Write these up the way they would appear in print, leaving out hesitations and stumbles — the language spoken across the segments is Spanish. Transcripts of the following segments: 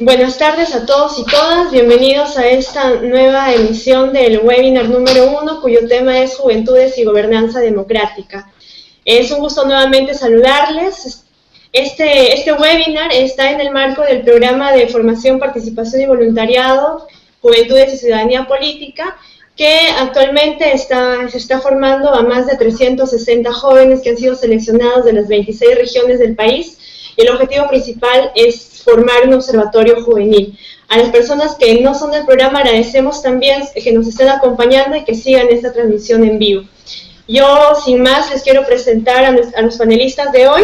Buenas tardes a todos y todas, bienvenidos a esta nueva emisión del webinar número 1, cuyo tema es Juventudes y Gobernanza Democrática. Es un gusto nuevamente saludarles. Este webinar está en el marco del programa de formación, participación y voluntariado, Juventudes y Ciudadanía Política, que actualmente se está formando a más de 360 jóvenes que han sido seleccionados de las 26 regiones del país. El objetivo principal es formar un observatorio juvenil. A las personas que no son del programa agradecemos también que nos estén acompañando y que sigan esta transmisión en vivo. Yo, sin más, les quiero presentar a los panelistas de hoy.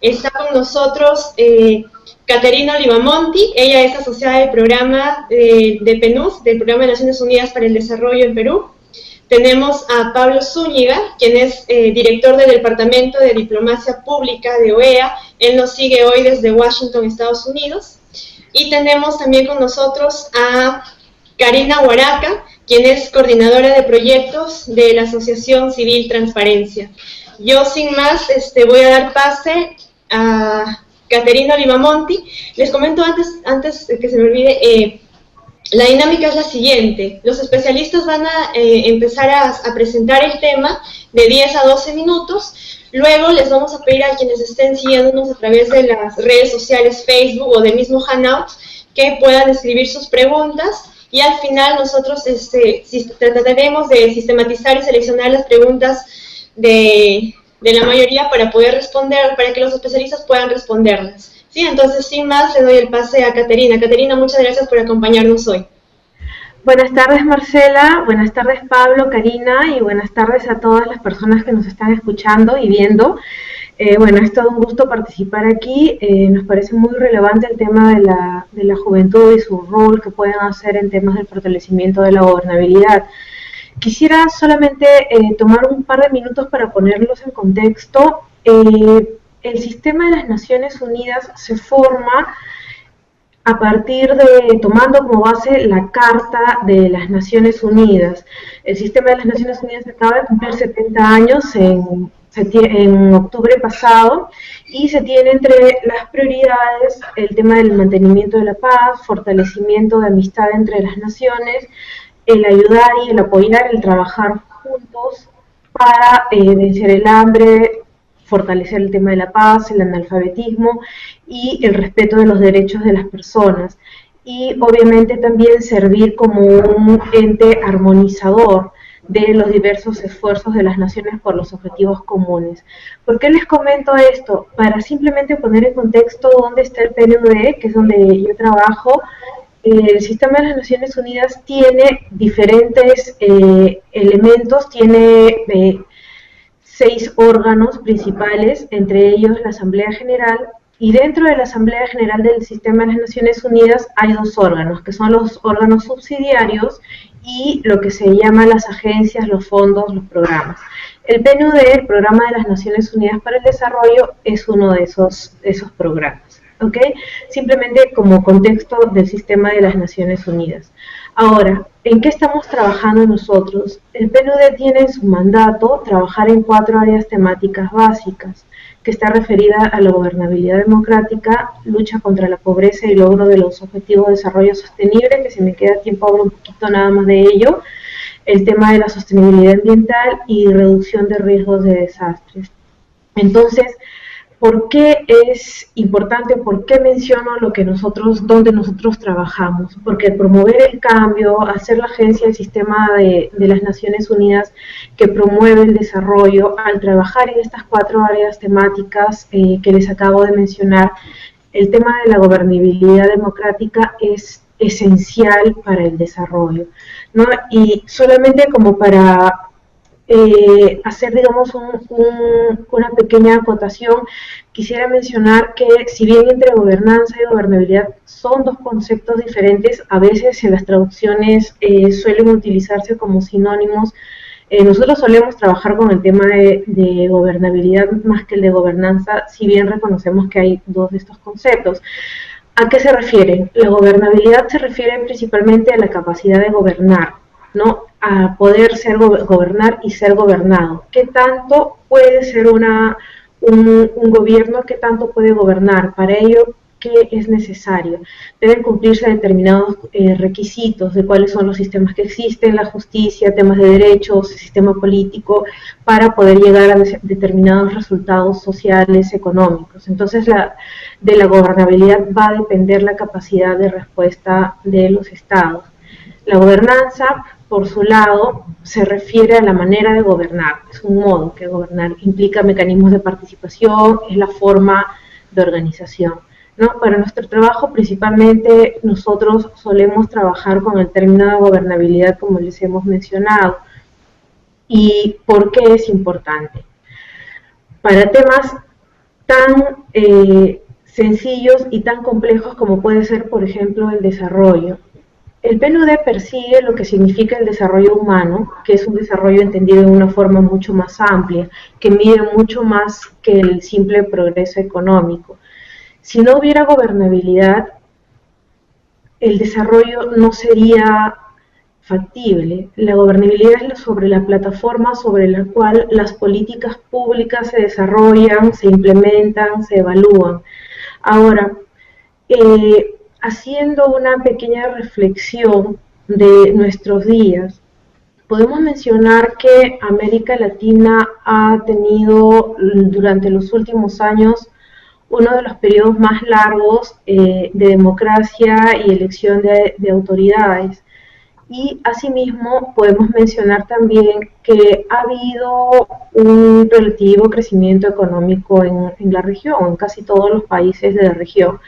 Está con nosotros Caterina Olivamonti, ella es asociada del programa de PNUD, del Programa de Naciones Unidas para el Desarrollo en Perú. Tenemos a Pablo Zúñiga, quien es director del Departamento de Diplomacia Pública de OEA. Él nos sigue hoy desde Washington, Estados Unidos. Y tenemos también con nosotros a Karina Huaraca, quien es coordinadora de proyectos de la Asociación Civil Transparencia. Yo, sin más, voy a dar pase a Caterina Olivamonti. Les comento antes de que se me olvide, la dinámica es la siguiente. Los especialistas van a empezar a presentar el tema de 10 a 12 minutos. Luego les vamos a pedir a quienes estén siguiéndonos a través de las redes sociales, Facebook o del mismo Hangout, que puedan escribir sus preguntas. Y al final nosotros trataremos de sistematizar y seleccionar las preguntas de la mayoría para poder responder, para que los especialistas puedan responderlas. Sí, entonces, sin más, le doy el pase a Caterina. Caterina, muchas gracias por acompañarnos hoy. Buenas tardes, Marcela, buenas tardes, Pablo, Karina, y buenas tardes a todas las personas que nos están escuchando y viendo. Bueno, es todo un gusto participar aquí. Nos parece muy relevante el tema de la juventud y su rol que pueden hacer en temas del fortalecimiento de la gobernabilidad. Quisiera solamente tomar un par de minutos para ponerlos en contexto. El sistema de las Naciones Unidas se forma a partir de, tomando como base la Carta de las Naciones Unidas. El sistema de las Naciones Unidas acaba de cumplir 70 años en octubre pasado, y se tiene entre las prioridades el tema del mantenimiento de la paz, fortalecimiento de amistad entre las naciones, el ayudar y el apoyar, el trabajar juntos para vencer el hambre, fortalecer el tema de la paz, el analfabetismo y el respeto de los derechos de las personas. Y obviamente también servir como un ente armonizador de los diversos esfuerzos de las naciones por los objetivos comunes. ¿Por qué les comento esto? Para simplemente poner en contexto dónde está el PNUD, que es donde yo trabajo. El sistema de las Naciones Unidas tiene diferentes elementos, tiene 6 órganos principales, entre ellos la Asamblea General, y dentro de la Asamblea General del Sistema de las Naciones Unidas hay 2 órganos, que son los órganos subsidiarios y lo que se llama las agencias, los fondos, los programas. El PNUD, el Programa de las Naciones Unidas para el Desarrollo, es uno de esos programas. ¿Okay? Simplemente como contexto del sistema de las Naciones Unidas. Ahora, ¿en qué estamos trabajando nosotros? El PNUD tiene en su mandato trabajar en 4 áreas temáticas básicas, que está referida a la gobernabilidad democrática, lucha contra la pobreza y logro de los objetivos de desarrollo sostenible, que si me queda tiempo hablo un poquito nada más de ello, el tema de la sostenibilidad ambiental y reducción de riesgos de desastres. Entonces, ¿por qué es importante? ¿Por qué menciono donde nosotros trabajamos? Porque promover el cambio, hacer la agencia del sistema de las Naciones Unidas que promueve el desarrollo, al trabajar en estas 4 áreas temáticas que les acabo de mencionar, el tema de la gobernabilidad democrática es esencial para el desarrollo, ¿no? Y solamente como para hacer, digamos, una pequeña acotación, quisiera mencionar que si bien entre gobernanza y gobernabilidad son 2 conceptos diferentes, a veces en las traducciones suelen utilizarse como sinónimos. Nosotros solemos trabajar con el tema de gobernabilidad más que el de gobernanza, si bien reconocemos que hay 2 de estos conceptos. ¿A qué se refiere? La gobernabilidad se refiere principalmente a la capacidad de gobernar, ¿no? A poder gobernar y ser gobernado. ¿Qué tanto puede ser un gobierno? ¿Qué tanto puede gobernar? Para ello qué es necesario. Deben cumplirse determinados requisitos de cuáles son los sistemas que existen, la justicia, temas de derechos, el sistema político, para poder llegar a determinados resultados sociales, económicos. Entonces, de la gobernabilidad va a depender la capacidad de respuesta de los estados. La gobernanza, por su lado, se refiere a la manera de gobernar, es un modo que gobernar, implica mecanismos de participación, es la forma de organización, ¿no? Para nuestro trabajo, principalmente, nosotros solemos trabajar con el término de gobernabilidad, como les hemos mencionado. ¿Y por qué es importante? Para temas tan sencillos y tan complejos como puede ser, por ejemplo, el desarrollo. El PNUD persigue lo que significa el desarrollo humano, que es un desarrollo entendido de una forma mucho más amplia, que mide mucho más que el simple progreso económico. Si no hubiera gobernabilidad, el desarrollo no sería factible. La gobernabilidad es sobre la plataforma sobre la cual las políticas públicas se desarrollan, se implementan, se evalúan. Ahora, haciendo una pequeña reflexión de nuestros días, podemos mencionar que América Latina ha tenido durante los últimos años uno de los periodos más largos de democracia y elección de autoridades. Y asimismo podemos mencionar también que ha habido un relativo crecimiento económico en la región, en casi todos los países de la región.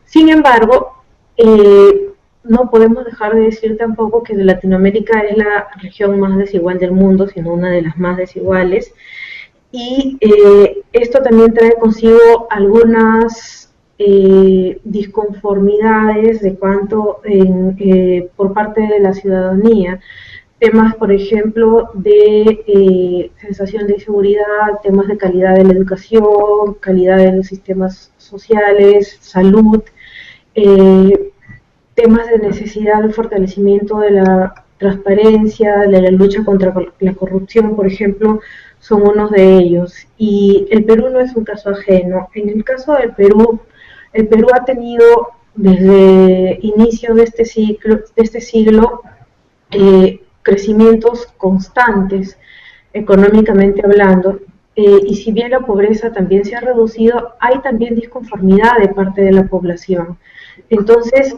Sin embargo, no podemos dejar de decir tampoco que Latinoamérica es la región más desigual del mundo, sino una de las más desiguales. Y esto también trae consigo algunas disconformidades de cuanto por parte de la ciudadanía. Temas, por ejemplo, de sensación de inseguridad, temas de calidad de la educación, calidad de los sistemas sociales, salud, temas de necesidad de fortalecimiento de la transparencia, de la lucha contra la corrupción, por ejemplo, son unos de ellos. Y el Perú no es un caso ajeno. En el caso del Perú, el Perú ha tenido desde inicio de este siglo crecimientos constantes, económicamente hablando, y si bien la pobreza también se ha reducido, hay también disconformidad de parte de la población. Entonces,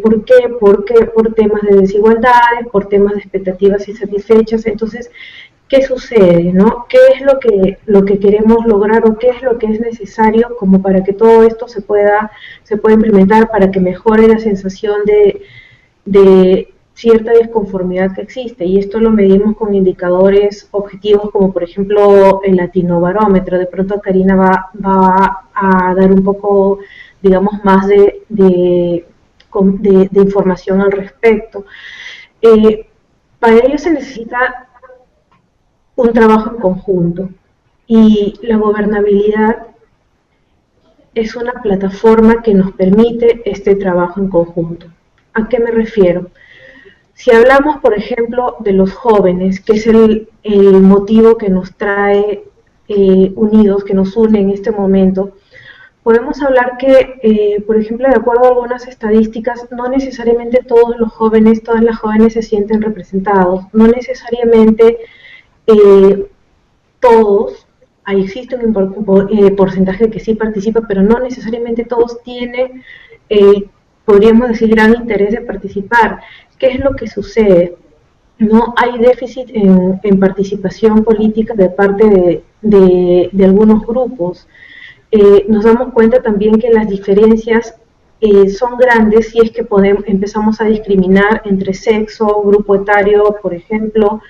¿por qué? Por temas de desigualdades, por temas de expectativas insatisfechas. Entonces, ¿qué sucede, no? ¿Qué es lo que queremos lograr o qué es lo que es necesario como para que todo esto se pueda implementar, para que mejore la sensación de cierta disconformidad que existe? Y esto lo medimos con indicadores objetivos como por ejemplo el Latinobarómetro. De pronto Karina va a dar un poco, digamos, más de información al respecto. Para ello se necesita un trabajo en conjunto, y la gobernabilidad es una plataforma que nos permite este trabajo en conjunto. ¿A qué me refiero? Si hablamos, por ejemplo, de los jóvenes, que es el motivo que nos trae unidos, que nos une en este momento, podemos hablar que, por ejemplo, de acuerdo a algunas estadísticas, no necesariamente todos los jóvenes, todas las jóvenes se sienten representados, no necesariamente todos, ahí existe un porcentaje que sí participa, pero no necesariamente todos tienen, podríamos decir, gran interés de participar. ¿Qué es lo que sucede? No hay déficit en participación política de parte de algunos grupos. Nos damos cuenta también que las diferencias son grandes si es que empezamos a discriminar entre sexo, grupo etario, por ejemplo,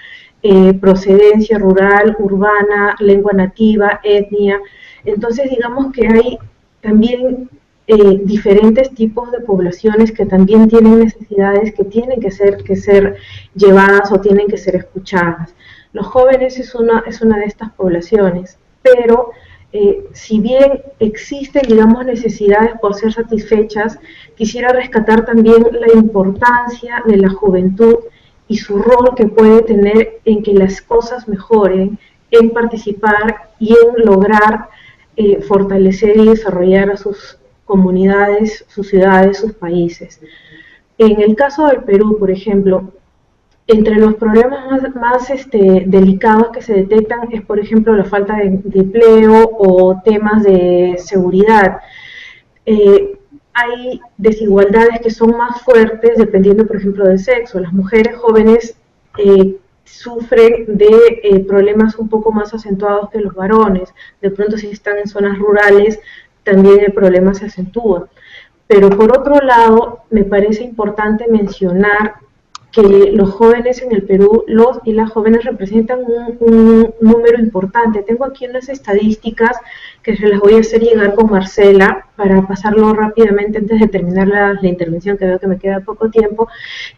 procedencia rural, urbana, lengua nativa, etnia. Entonces digamos que hay también diferentes tipos de poblaciones que también tienen necesidades que tienen que ser llevadas o tienen que ser escuchadas. Los jóvenes es una de estas poblaciones, pero si bien existen, digamos, necesidades por ser satisfechas, quisiera rescatar también la importancia de la juventud y su rol que puede tener en que las cosas mejoren, en participar y en lograr fortalecer y desarrollar a sus comunidades, sus ciudades, sus países. En el caso del Perú, por ejemplo, entre los problemas más delicados que se detectan es, por ejemplo, la falta de empleo o temas de seguridad. Hay desigualdades que son más fuertes dependiendo, por ejemplo, del sexo. Las mujeres jóvenes sufren de problemas un poco más acentuados que los varones. De pronto, si están en zonas rurales, también el problema se acentúa. Pero por otro lado, me parece importante mencionar que los jóvenes en el Perú, los y las jóvenes representan un número importante. Tengo aquí unas estadísticas que se las voy a hacer llegar con Marcela para pasarlo rápidamente antes de terminar la intervención, que veo que me queda poco tiempo,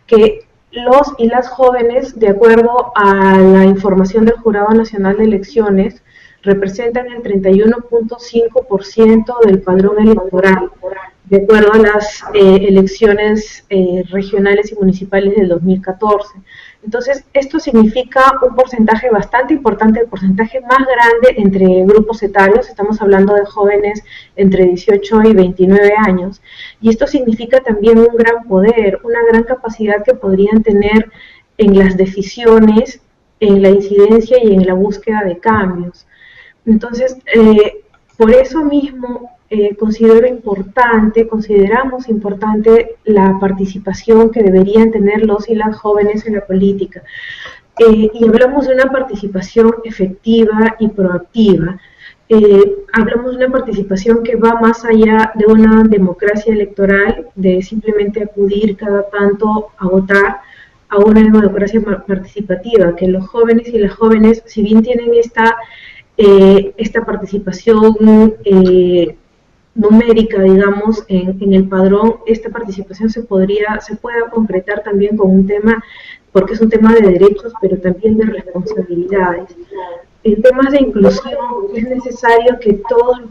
que los y las jóvenes, de acuerdo a la información del Jurado Nacional de Elecciones, representan el 31.5% del padrón electoral, de acuerdo a las elecciones regionales y municipales del 2014. Entonces, esto significa un porcentaje bastante importante, el porcentaje más grande entre grupos etarios. Estamos hablando de jóvenes entre 18 y 29 años, y esto significa también un gran poder, una gran capacidad que podrían tener en las decisiones, en la incidencia y en la búsqueda de cambios. Entonces, por eso mismo consideramos importante la participación que deberían tener los y las jóvenes en la política. Y hablamos de una participación efectiva y proactiva. Hablamos de una participación que va más allá de una democracia electoral, de simplemente acudir cada tanto a votar, a una democracia participativa, que los jóvenes y las jóvenes, si bien tienen esta participación numérica, digamos, en el padrón, esta participación se pueda concretar también con un tema, porque es un tema de derechos, pero también de responsabilidades. En temas de inclusión es necesario que todos los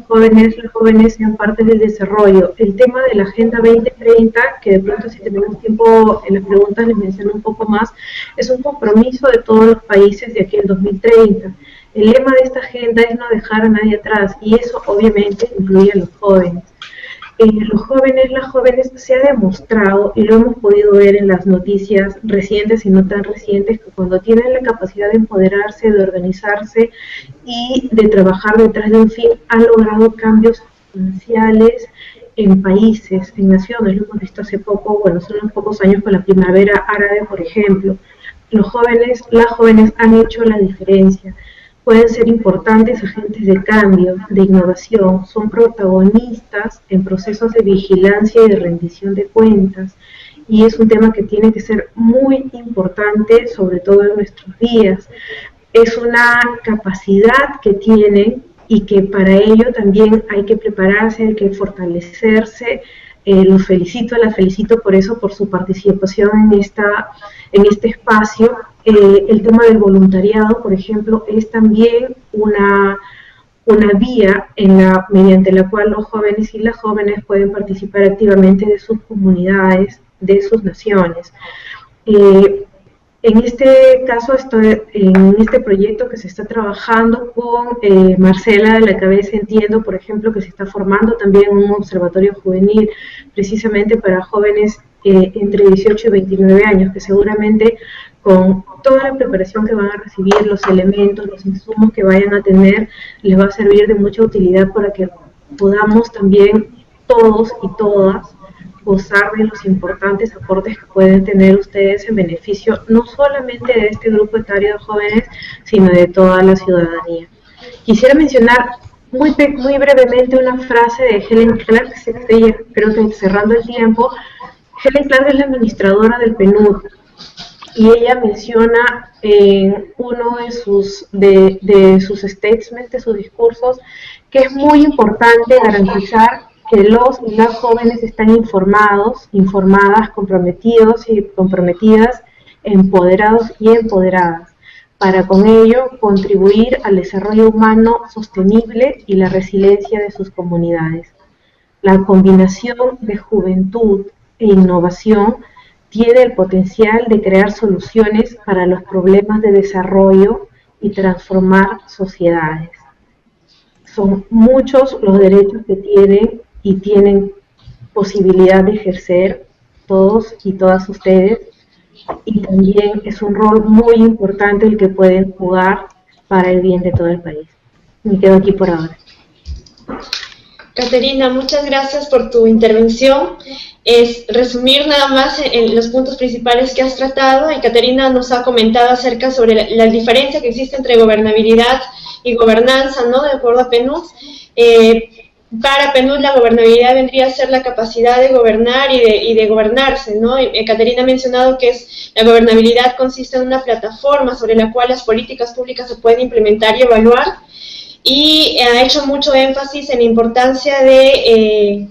jóvenes sean parte del desarrollo. El tema de la Agenda 2030, que de pronto si tenemos tiempo en las preguntas les menciono un poco más, es un compromiso de todos los países de aquí al 2030. El lema de esta agenda es no dejar a nadie atrás, y eso obviamente incluye a los jóvenes. Las jóvenes se ha demostrado, y lo hemos podido ver en las noticias recientes y no tan recientes, que cuando tienen la capacidad de empoderarse, de organizarse y de trabajar detrás de un fin, han logrado cambios sustanciales en países, en naciones. Lo hemos visto hace poco, bueno, son unos pocos años con la primavera árabe, por ejemplo. Las jóvenes han hecho la diferencia. Pueden ser importantes agentes de cambio, de innovación, son protagonistas en procesos de vigilancia y de rendición de cuentas, y es un tema que tiene que ser muy importante, sobre todo en nuestros días. Es una capacidad que tienen y que para ello también hay que prepararse, hay que fortalecerse. Las felicito por eso, por su participación en este espacio. El tema del voluntariado, por ejemplo, es también una vía mediante la cual los jóvenes y las jóvenes pueden participar activamente de sus comunidades, de sus naciones. En este caso, en este proyecto que se está trabajando con Marcela de la cabeza, entiendo, por ejemplo, que se está formando también un observatorio juvenil, precisamente para jóvenes entre 18 y 29 años, que seguramente con toda la preparación que van a recibir, los elementos, los insumos que vayan a tener, les va a servir de mucha utilidad para que podamos también todos y todas gozar de los importantes aportes que pueden tener ustedes en beneficio no solamente de este grupo etario de jóvenes, sino de toda la ciudadanía. Quisiera mencionar muy brevemente una frase de Helen Clark, creo que cerrando el tiempo. Helen Clark es la administradora del PNUD, y ella menciona en uno de sus statements, de sus discursos, que es muy importante garantizar que los y las jóvenes están informados, informadas, comprometidos y comprometidas, empoderados y empoderadas, para con ello contribuir al desarrollo humano sostenible y la resiliencia de sus comunidades. La combinación de juventud e innovación tiene el potencial de crear soluciones para los problemas de desarrollo y transformar sociedades. Son muchos los derechos que tienen y tienen posibilidad de ejercer todos y todas ustedes, y también es un rol muy importante el que pueden jugar para el bien de todo el país. Me quedo aquí por ahora. Caterina, muchas gracias por tu intervención. Es resumir nada más en los puntos principales que has tratado, y Caterina nos ha comentado acerca sobre la diferencia que existe entre gobernabilidad y gobernanza, ¿no? De acuerdo a PNUD. Para PNUD la gobernabilidad vendría a ser la capacidad de gobernar y de gobernarse, ¿no? Caterina ha mencionado que la gobernabilidad consiste en una plataforma sobre la cual las políticas públicas se pueden implementar y evaluar, y ha hecho mucho énfasis en la importancia de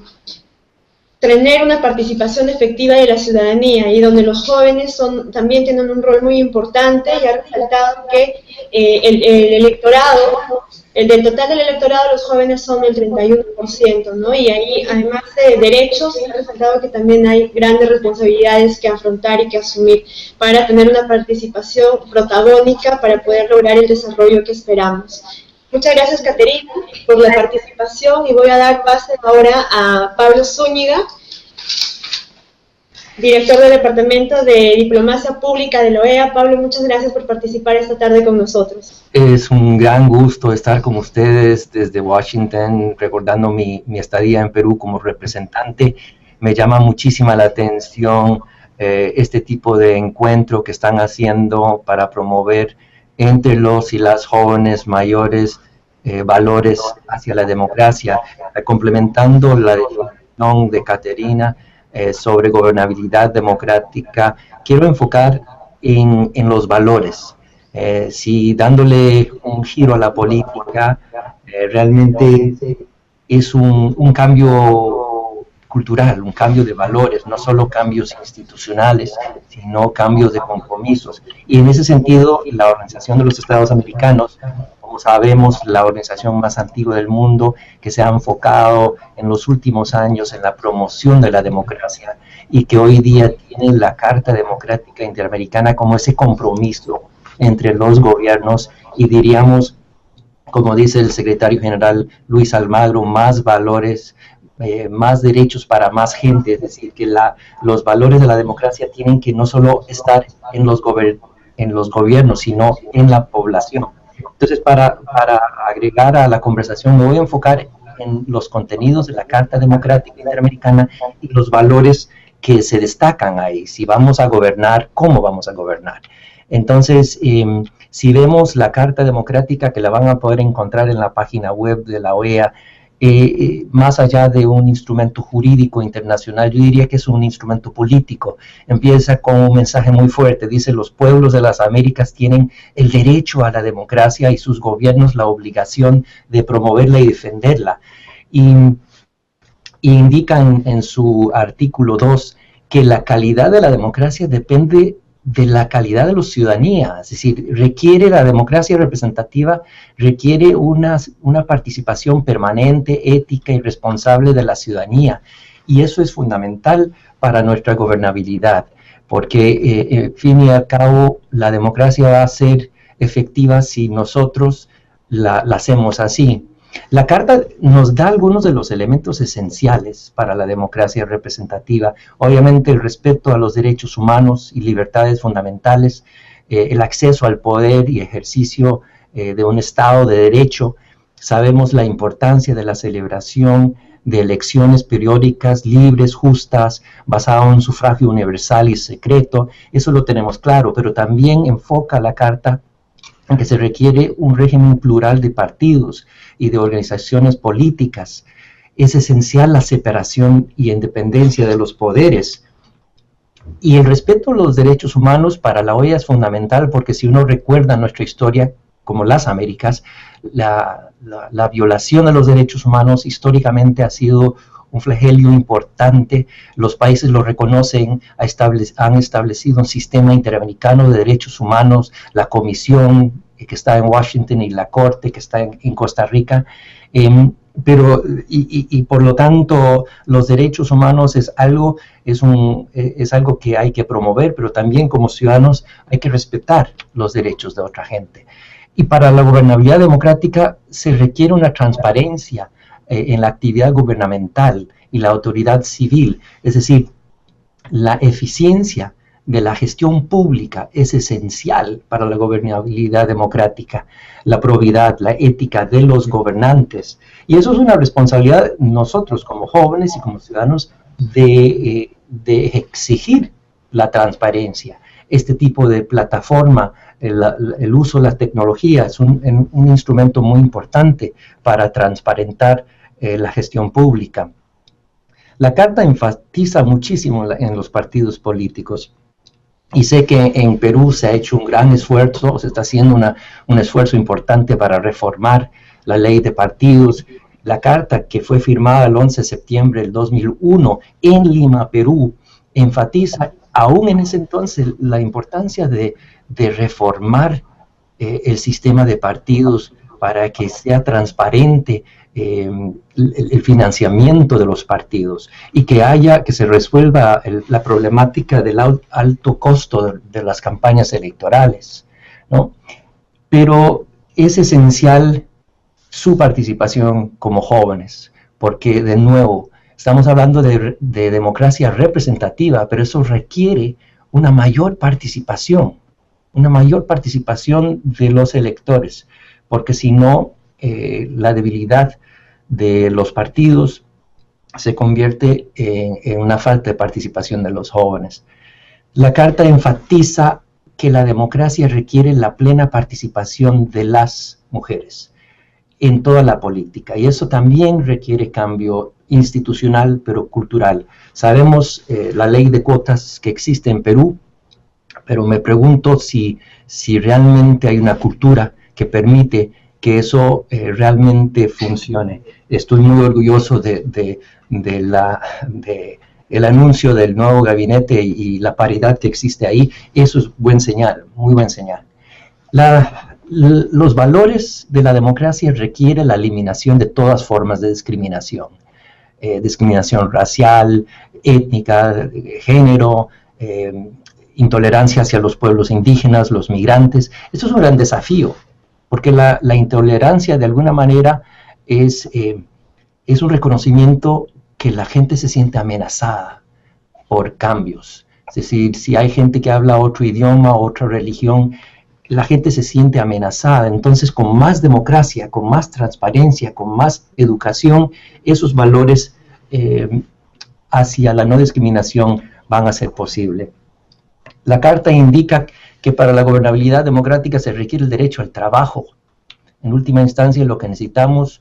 tener una participación efectiva de la ciudadanía, y donde los jóvenes también tienen un rol muy importante, y ha resaltado que el electorado, del total del electorado, los jóvenes son el 31%, ¿no? Y ahí, además de derechos, ha resaltado que también hay grandes responsabilidades que afrontar y que asumir para tener una participación protagónica para poder lograr el desarrollo que esperamos. Muchas gracias, Caterina, por la participación, y voy a dar pase ahora a Pablo Zúñiga, director del Departamento de Diplomacia Pública de la OEA. Pablo, muchas gracias por participar esta tarde con nosotros. Es un gran gusto estar con ustedes desde Washington, recordando mi estadía en Perú como representante. Me llama muchísima la atención este tipo de encuentro que están haciendo para promover entre los y las jóvenes mayores valores hacia la democracia, complementando la definición de Caterina sobre gobernabilidad democrática. Quiero enfocar en los valores. Si dándole un giro a la política, realmente es un cambio cultural, un cambio de valores, no solo cambios institucionales, sino cambios de compromisos. Y en ese sentido, la Organización de los Estados Americanos, como sabemos, la organización más antigua del mundo, que se ha enfocado en los últimos años en la promoción de la democracia, y que hoy día tiene la Carta Democrática Interamericana como ese compromiso entre los gobiernos, y diríamos, como dice el secretario general Luis Almagro, más valores, más derechos para más gente. Es decir, que los valores de la democracia tienen que no solo estar en los gobiernos, sino en la población. Entonces, para agregar a la conversación, me voy a enfocar en los contenidos de la Carta Democrática Interamericana y los valores que se destacan ahí. Si vamos a gobernar, ¿cómo vamos a gobernar? Entonces, si vemos la Carta Democrática, que la van a poder encontrar en la página web de la OEA, más allá de un instrumento jurídico internacional, yo diría que es un instrumento político. Empieza con un mensaje muy fuerte, dice: los pueblos de las Américas tienen el derecho a la democracia y sus gobiernos la obligación de promoverla y defenderla. Y indican en su artículo 2 que la calidad de la democracia depende de la calidad de la ciudadanía. Es decir, la democracia representativa requiere una participación permanente, ética y responsable de la ciudadanía, y eso es fundamental para nuestra gobernabilidad, porque en fin y al cabo la democracia va a ser efectiva si nosotros la hacemos así. La Carta nos da algunos de los elementos esenciales para la democracia representativa. Obviamente, el respeto a los derechos humanos y libertades fundamentales, el acceso al poder y ejercicio de un Estado de Derecho. Sabemos la importancia de la celebración de elecciones periódicas, libres, justas, basadas en un sufragio universal y secreto. Eso lo tenemos claro, pero también enfoca la Carta en que se requiere un régimen plural de partidos y de organizaciones políticas. Es esencial la separación y independencia de los poderes. Y el respeto a los derechos humanos para la OEA es fundamental, porque si uno recuerda nuestra historia como las Américas, la violación de los derechos humanos históricamente ha sido un flagelio importante. Los países lo reconocen, han establecido un sistema interamericano de derechos humanos, la Comisión que está en Washington y la Corte que está en Costa Rica, pero por lo tanto los derechos humanos es algo que hay que promover, pero también como ciudadanos hay que respetar los derechos de otra gente. Y para la gobernabilidad democrática se requiere una transparencia en la actividad gubernamental y la autoridad civil. Es decir, la eficiencia de la gestión pública es esencial para la gobernabilidad democrática, la probidad, la ética de los gobernantes. Y eso es una responsabilidad de nosotros como jóvenes y como ciudadanos de exigir la transparencia. Este tipo de plataforma, el uso de la tecnología es un instrumento muy importante para transparentar la gestión pública. La Carta enfatiza muchísimo en los partidos políticos. Y sé que en Perú se ha hecho un gran esfuerzo, se está haciendo un esfuerzo importante para reformar la ley de partidos. La carta que fue firmada el 11 de septiembre del 2001 en Lima, Perú, enfatiza aún en ese entonces la importancia de reformar el sistema de partidos para que sea transparente el financiamiento de los partidos y que se resuelva la problemática del alto costo de las campañas electorales, ¿no? Pero es esencial su participación como jóvenes, porque de nuevo estamos hablando de democracia representativa, pero eso requiere una mayor participación de los electores, porque si no, la debilidad de los partidos se convierte en una falta de participación de los jóvenes. La Carta enfatiza que la democracia requiere la plena participación de las mujeres en toda la política, y eso también requiere cambio institucional, pero cultural. Sabemos la ley de cuotas que existe en Perú, pero me pregunto si realmente hay una cultura que permite que eso realmente funcione. Estoy muy orgulloso del anuncio del nuevo gabinete y la paridad que existe ahí. Eso es buen señal, muy buen señal. Los valores de la democracia requieren la eliminación de todas formas de discriminación. Discriminación racial, étnica, de género, intolerancia hacia los pueblos indígenas, los migrantes. Eso es un gran desafío, porque la intolerancia de alguna manera es un reconocimiento que la gente se siente amenazada por cambios. Es decir, si hay gente que habla otro idioma, otra religión, la gente se siente amenazada. Entonces, con más democracia, con más transparencia, con más educación, esos valores hacia la no discriminación van a ser posibles. La Carta indica que para la gobernabilidad democrática se requiere el derecho al trabajo. En última instancia, lo que necesitamos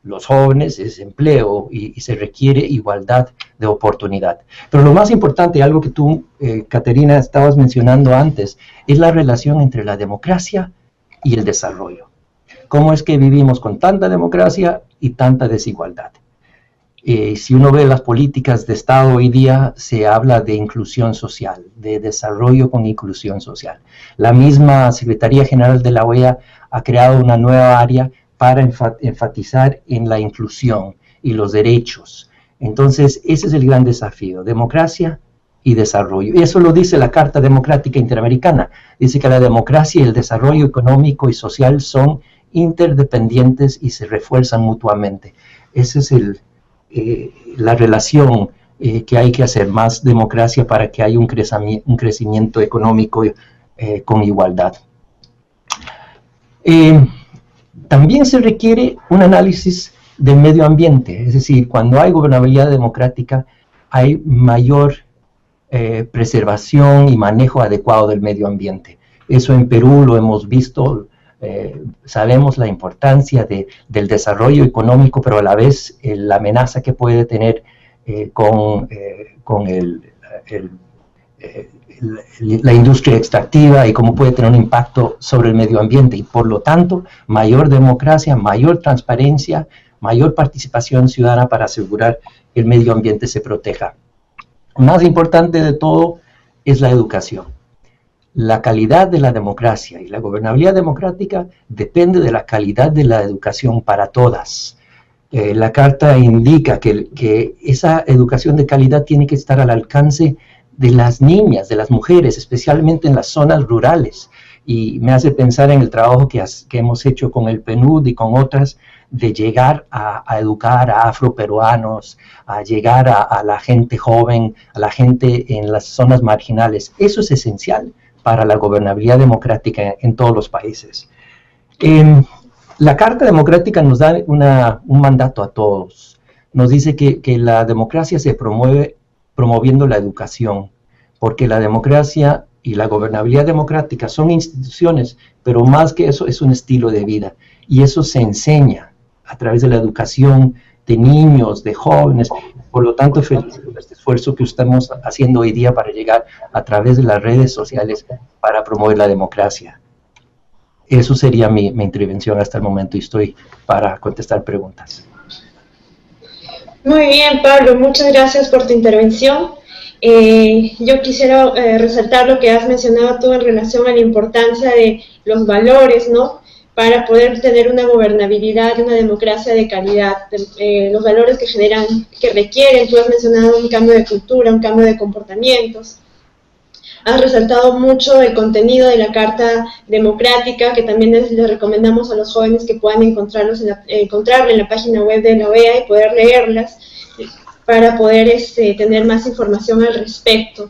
los jóvenes es empleo y se requiere igualdad de oportunidad. Pero lo más importante, algo que tú, Caterina, estabas mencionando antes, es la relación entre la democracia y el desarrollo. ¿Cómo es que vivimos con tanta democracia y tanta desigualdad? Si uno ve las políticas de Estado hoy día, se habla de inclusión social, de desarrollo con inclusión social. La misma Secretaría General de la OEA ha creado una nueva área para enfatizar en la inclusión y los derechos. Entonces, ese es el gran desafío, democracia y desarrollo. Y eso lo dice la Carta Democrática Interamericana. Dice que la democracia y el desarrollo económico y social son interdependientes y se refuerzan mutuamente. Esa es la relación que hay que hacer, más democracia para que haya un crecimiento económico con igualdad. También se requiere un análisis del medio ambiente, es decir, cuando hay gobernabilidad democrática hay mayor preservación y manejo adecuado del medio ambiente. Eso en Perú lo hemos visto, sabemos la importancia del desarrollo económico, pero a la vez la amenaza que puede tener con la industria extractiva y cómo puede tener un impacto sobre el medio ambiente. Y por lo tanto, mayor democracia, mayor transparencia, mayor participación ciudadana para asegurar que el medio ambiente se proteja. Más importante de todo es la educación. La calidad de la democracia y la gobernabilidad democrática depende de la calidad de la educación para todas. La Carta indica que esa educación de calidad tiene que estar al alcance de las niñas, de las mujeres, especialmente en las zonas rurales. y me hace pensar en el trabajo que hemos hecho con el PNUD y con otras, de llegar a educar a afroperuanos, a llegar a la gente joven, a la gente en las zonas marginales. Eso es esencial para la gobernabilidad democrática en todos los países. La Carta Democrática nos da un mandato a todos. Nos dice que la democracia se promueve promoviendo la educación, porque la democracia y la gobernabilidad democrática son instituciones, pero más que eso es un estilo de vida, y eso se enseña a través de la educación de niños, de jóvenes. Por lo tanto, felicito este esfuerzo que estamos haciendo hoy día para llegar a través de las redes sociales para promover la democracia. Eso sería mi intervención hasta el momento, y estoy para contestar preguntas. Muy bien, Pablo, muchas gracias por tu intervención. Yo quisiera resaltar lo que has mencionado tú en relación a la importancia de los valores, ¿no?, para poder tener una gobernabilidad y una democracia de calidad, los valores que requieren. Tú has mencionado un cambio de cultura, un cambio de comportamientos. Has resaltado mucho el contenido de la Carta Democrática, que también les recomendamos a los jóvenes que puedan encontrarla en la página web de la OEA y poder leerlas, para poder tener más información al respecto.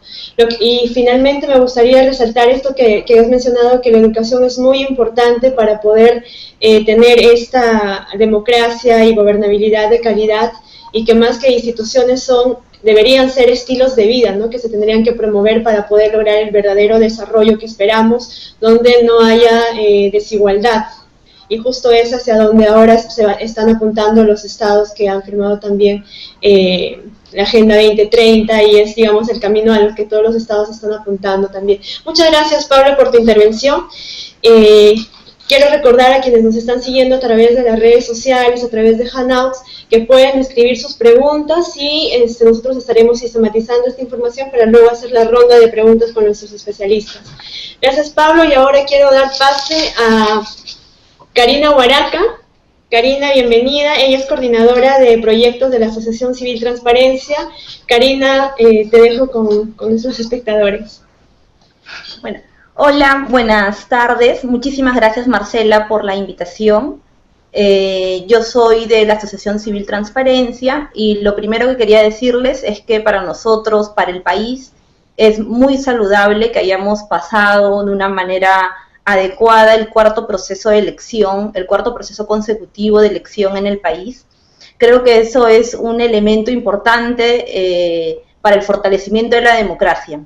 Y finalmente me gustaría resaltar esto que has mencionado, que la educación es muy importante para poder tener esta democracia y gobernabilidad de calidad, y que más que instituciones deberían ser estilos de vida, ¿no?, que se tendrían que promover para poder lograr el verdadero desarrollo que esperamos, donde no haya desigualdad. Y justo es hacia donde ahora están apuntando los estados que han firmado también la Agenda 2030, y es, digamos, el camino al que todos los estados están apuntando también. Muchas gracias, Pablo, por tu intervención. Quiero recordar a quienes nos están siguiendo a través de las redes sociales, a través de Hangouts, que pueden escribir sus preguntas, y nosotros estaremos sistematizando esta información para luego hacer la ronda de preguntas con nuestros especialistas. Gracias, Pablo, y ahora quiero dar pase a Karina Huaraca. Karina, bienvenida. Ella es coordinadora de proyectos de la Asociación Civil Transparencia. Karina, te dejo con nuestros espectadores. Bueno, hola, buenas tardes. Muchísimas gracias, Marcela, por la invitación. Yo soy de la Asociación Civil Transparencia, y lo primero que quería decirles es que para nosotros, para el país, es muy saludable que hayamos pasado de una manera adecuada el cuarto proceso de elección, el cuarto proceso consecutivo de elección en el país. Creo que eso es un elemento importante para el fortalecimiento de la democracia,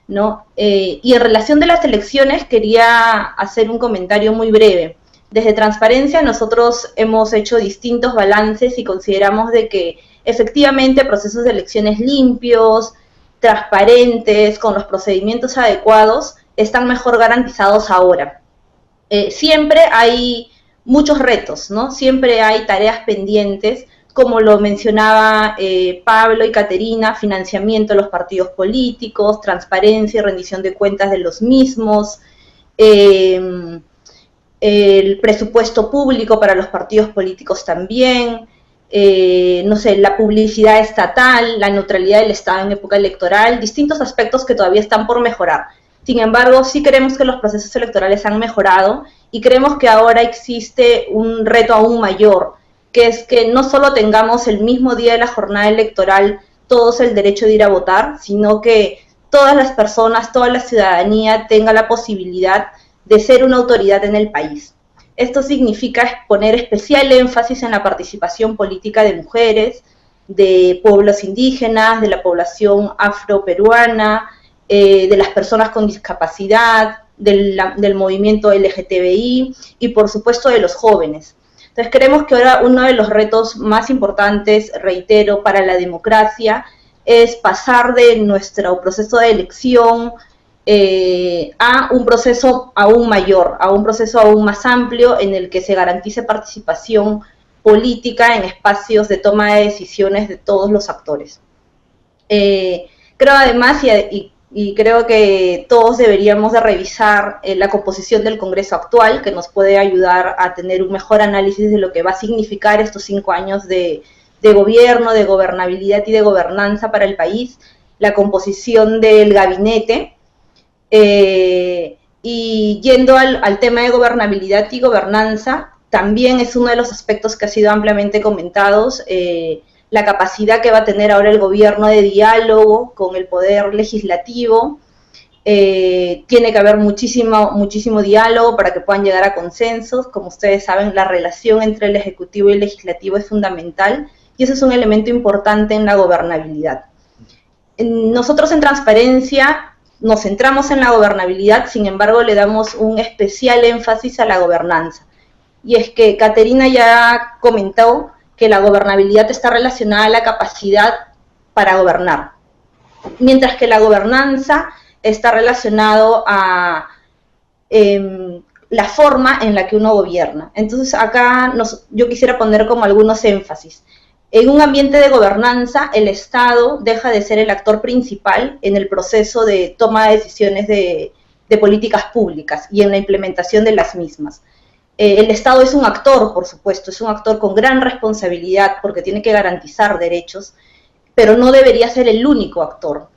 ¿no? Y en relación de las elecciones quería hacer un comentario muy breve. Desde Transparencia nosotros hemos hecho distintos balances y consideramos de que efectivamente procesos de elecciones limpios, transparentes, con los procedimientos adecuados, están mejor garantizados ahora. Siempre hay muchos retos, ¿no? Siempre hay tareas pendientes, como lo mencionaba Pablo y Caterina: financiamiento de los partidos políticos, transparencia y rendición de cuentas de los mismos, el presupuesto público para los partidos políticos también, no sé, la publicidad estatal, la neutralidad del Estado en época electoral, distintos aspectos que todavía están por mejorar. Sin embargo, sí creemos que los procesos electorales han mejorado, y creemos que ahora existe un reto aún mayor, que es que no solo tengamos el mismo día de la jornada electoral todos el derecho de ir a votar, sino que todas las personas, toda la ciudadanía tenga la posibilidad de ser una autoridad en el país. Esto significa poner especial énfasis en la participación política de mujeres, de pueblos indígenas, de la población afroperuana, de las personas con discapacidad, del movimiento LGTBI y por supuesto de los jóvenes. Entonces creemos que ahora uno de los retos más importantes, reitero, para la democracia es pasar de nuestro proceso de elección a un proceso aún mayor, a un proceso aún más amplio en el que se garantice participación política en espacios de toma de decisiones de todos los actores. Creo además, y creo que todos deberíamos de revisar la composición del Congreso actual, que nos puede ayudar a tener un mejor análisis de lo que va a significar estos 5 años de gobierno, de gobernabilidad y de gobernanza para el país, la composición del gabinete, Y yendo al tema de gobernabilidad y gobernanza, también es uno de los aspectos que ha sido ampliamente comentados, la capacidad que va a tener ahora el gobierno de diálogo con el poder legislativo. Tiene que haber muchísimo diálogo para que puedan llegar a consensos. Como ustedes saben, la relación entre el Ejecutivo y el Legislativo es fundamental y eso es un elemento importante en la gobernabilidad. Nosotros en Transparencia nos centramos en la gobernabilidad, sin embargo le damos un especial énfasis a la gobernanza. Y es que Caterina ya comentó que la gobernabilidad está relacionada a la capacidad para gobernar, mientras que la gobernanza está relacionado a la forma en la que uno gobierna. Entonces acá yo quisiera poner como algunos énfasis. En un ambiente de gobernanza, el Estado deja de ser el actor principal en el proceso de toma de decisiones de políticas públicas y en la implementación de las mismas. El Estado es un actor, por supuesto, es un actor con gran responsabilidad porque tiene que garantizar derechos, pero no debería ser el único actor.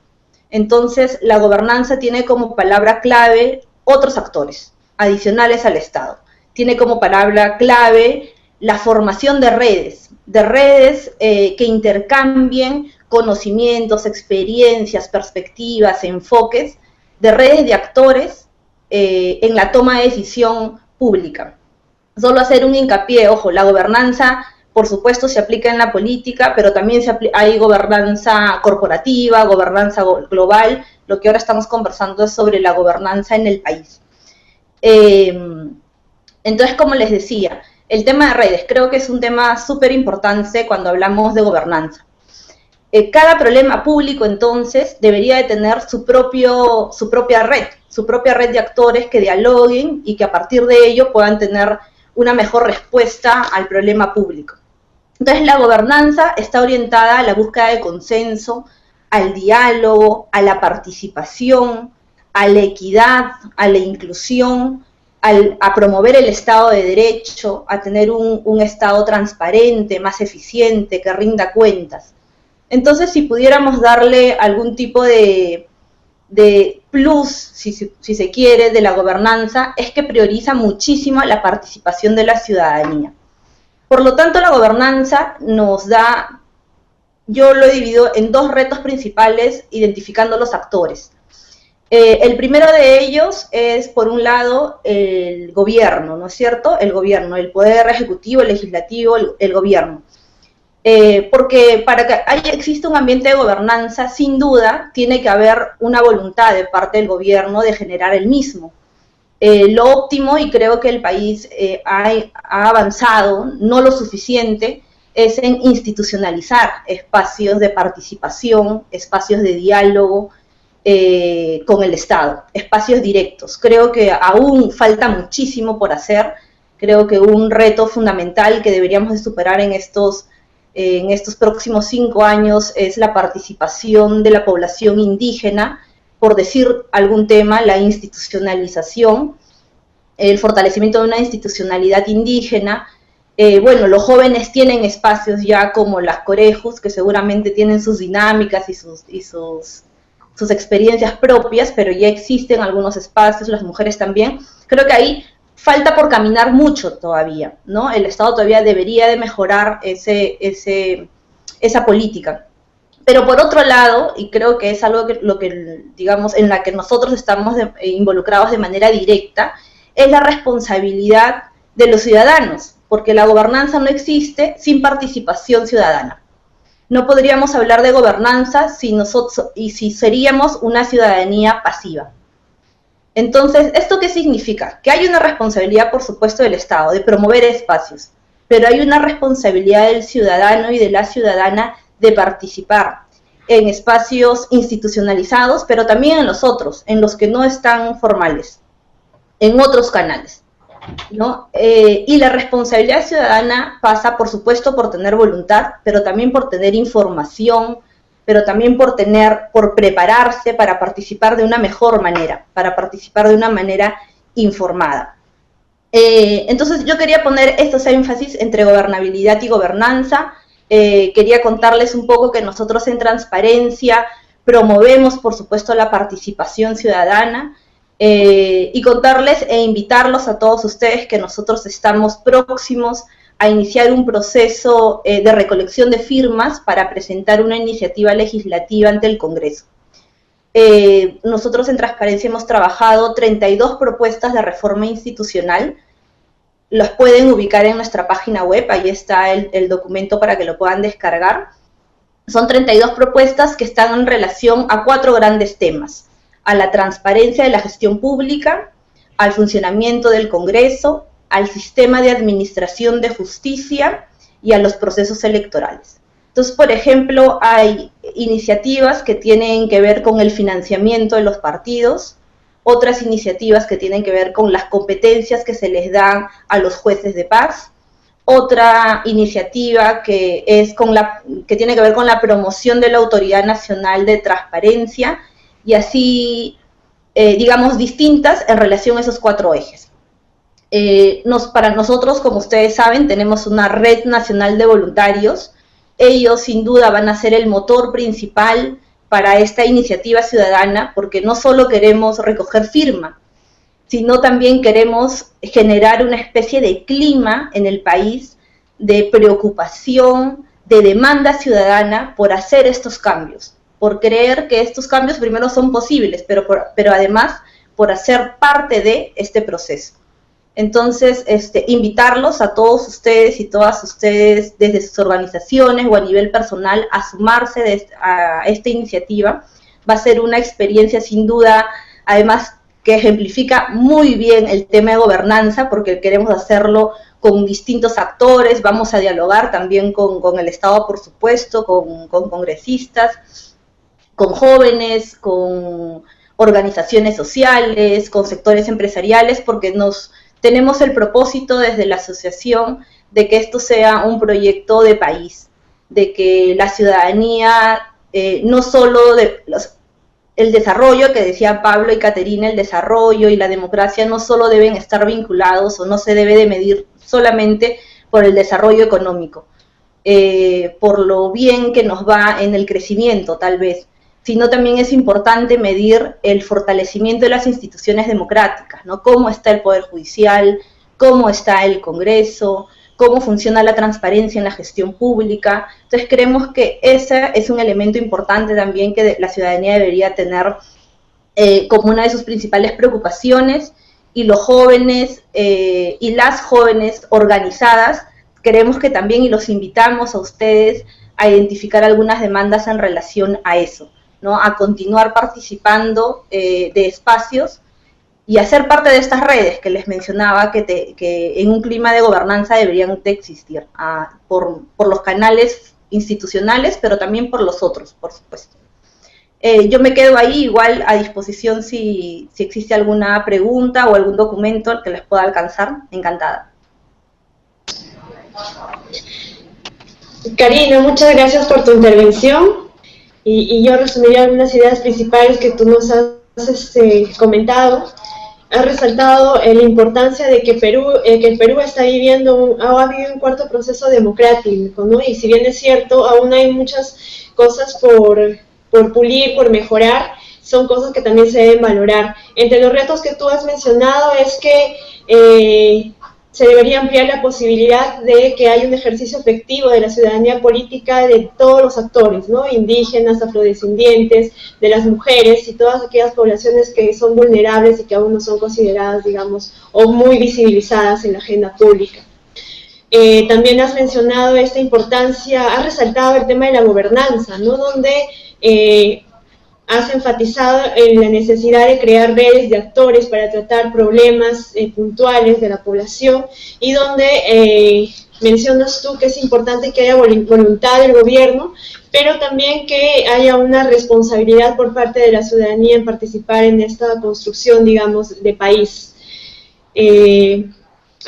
Entonces, la gobernanza tiene como palabra clave otros actores adicionales al Estado. Tiene como palabra clave la formación de redes que intercambien conocimientos, experiencias, perspectivas, enfoques, de redes de actores en la toma de decisión pública. Solo hacer un hincapié, ojo, la gobernanza, por supuesto, se aplica en la política, pero también hay gobernanza corporativa, gobernanza global. Lo que ahora estamos conversando es sobre la gobernanza en el país. Entonces, como les decía, el tema de redes creo que es un tema súper importante cuando hablamos de gobernanza. Cada problema público, entonces, debería de tener su propia red de actores que dialoguen y que a partir de ello puedan tener una mejor respuesta al problema público. Entonces, la gobernanza está orientada a la búsqueda de consenso, al diálogo, a la participación, a la equidad, a la inclusión, a promover el Estado de Derecho, a tener un Estado transparente, más eficiente, que rinda cuentas. Entonces, si pudiéramos darle algún tipo de plus, si se quiere, de la gobernanza, es que prioriza muchísimo la participación de la ciudadanía. Por lo tanto, la gobernanza nos da, yo lo he dividido en dos retos principales, identificando los actores. El primero de ellos es, por un lado, el gobierno, ¿no es cierto? El gobierno, el poder ejecutivo, el legislativo, el gobierno. Porque para que exista un ambiente de gobernanza, sin duda, tiene que haber una voluntad de parte del gobierno de generar el mismo. Lo óptimo, y creo que el país ha avanzado, no lo suficiente, es en institucionalizar espacios de participación, espacios de diálogo con el Estado, espacios directos. Creo que aún falta muchísimo por hacer. Creo que un reto fundamental que deberíamos de superar en estos próximos 5 años es la participación de la población indígena, por decir algún tema, la institucionalización, el fortalecimiento de una institucionalidad indígena. Bueno, los jóvenes tienen espacios ya como las corejos, que seguramente tienen sus dinámicas y sus experiencias propias, pero ya existen algunos espacios, las mujeres también. Creo que ahí falta por caminar mucho todavía, ¿no? El Estado todavía debería de mejorar esa política. Pero por otro lado, y creo que es algo digamos, en la que nosotros estamos involucrados de manera directa, es la responsabilidad de los ciudadanos, porque la gobernanza no existe sin participación ciudadana. No podríamos hablar de gobernanza si seríamos una ciudadanía pasiva. Entonces, ¿esto qué significa? Que hay una responsabilidad, por supuesto, del Estado de promover espacios, pero hay una responsabilidad del ciudadano y de la ciudadana de participar en espacios institucionalizados, pero también en los otros, en los que no están formales, en otros canales, ¿no? Y la responsabilidad ciudadana pasa, por supuesto, por tener voluntad, pero también por tener información, pero también por prepararse para participar de una mejor manera, para participar de una manera informada. Entonces yo quería poner estos énfasis entre gobernabilidad y gobernanza. Quería contarles un poco que nosotros en Transparencia promovemos, por supuesto, la participación ciudadana. y contarles e invitarlos a todos ustedes que nosotros estamos próximos a iniciar un proceso de recolección de firmas para presentar una iniciativa legislativa ante el Congreso. Nosotros en Transparencia hemos trabajado 32 propuestas de reforma institucional. Las pueden ubicar en nuestra página web, ahí está el documento para que lo puedan descargar. Son 32 propuestas que están en relación a 4 grandes temas: a la transparencia de la gestión pública, al funcionamiento del Congreso, al sistema de administración de justicia y a los procesos electorales. Entonces, por ejemplo, hay iniciativas que tienen que ver con el financiamiento de los partidos, otras iniciativas que tienen que ver con las competencias que se les dan a los jueces de paz, otra iniciativa que tiene que ver con la promoción de la Autoridad Nacional de Transparencia, y así, digamos, distintas en relación a esos 4 ejes. Para nosotros, como ustedes saben, tenemos una red nacional de voluntarios. Ellos sin duda van a ser el motor principal para esta iniciativa ciudadana, porque no solo queremos recoger firma, sino también queremos generar una especie de clima en el país de preocupación, de demanda ciudadana por hacer estos cambios, por creer que estos cambios primero son posibles, pero además por hacer parte de este proceso. Entonces, invitarlos a todos ustedes y todas ustedes desde sus organizaciones o a nivel personal a sumarse a esta iniciativa. Va a ser una experiencia sin duda, además que ejemplifica muy bien el tema de gobernanza, porque queremos hacerlo con distintos actores. Vamos a dialogar también con el Estado, por supuesto, con congresistas, con jóvenes, con organizaciones sociales, con sectores empresariales, porque tenemos el propósito desde la asociación de que esto sea un proyecto de país, de que la ciudadanía, no solo el desarrollo, que decía Pablo y Caterina, el desarrollo y la democracia no solo deben estar vinculados o no se debe de medir solamente por el desarrollo económico, por lo bien que nos va en el crecimiento tal vez, sino también es importante medir el fortalecimiento de las instituciones democráticas, ¿no? Cómo está el Poder Judicial, cómo está el Congreso, cómo funciona la transparencia en la gestión pública. Entonces creemos que ese es un elemento importante también que la ciudadanía debería tener como una de sus principales preocupaciones, y los jóvenes y las jóvenes organizadas queremos que también, y los invitamos a ustedes a identificar algunas demandas en relación a eso, ¿no? A continuar participando de espacios y a ser parte de estas redes que les mencionaba, que en un clima de gobernanza deberían de existir, por los canales institucionales, pero también por los otros, por supuesto. Yo me quedo ahí igual a disposición si existe alguna pregunta o algún documento al que les pueda alcanzar. Encantada. Karina, muchas gracias por tu intervención. Y yo resumiría algunas ideas principales que tú nos has comentado. Has resaltado la importancia de que el Perú está viviendo ha vivido un cuarto proceso democrático, ¿no? Y si bien es cierto, aún hay muchas cosas por pulir, por mejorar, son cosas que también se deben valorar. Entre los retos que tú has mencionado es que se debería ampliar la posibilidad de que haya un ejercicio efectivo de la ciudadanía política de todos los actores, ¿no? Indígenas, afrodescendientes, de las mujeres y todas aquellas poblaciones que son vulnerables y que aún no son consideradas, digamos, o muy visibilizadas en la agenda pública. También has mencionado esta importancia, has resaltado el tema de la gobernanza, ¿no? Donde has enfatizado en la necesidad de crear redes de actores para tratar problemas puntuales de la población, y donde mencionas tú que es importante que haya voluntad del gobierno, pero también que haya una responsabilidad por parte de la ciudadanía en participar en esta construcción, digamos, de país.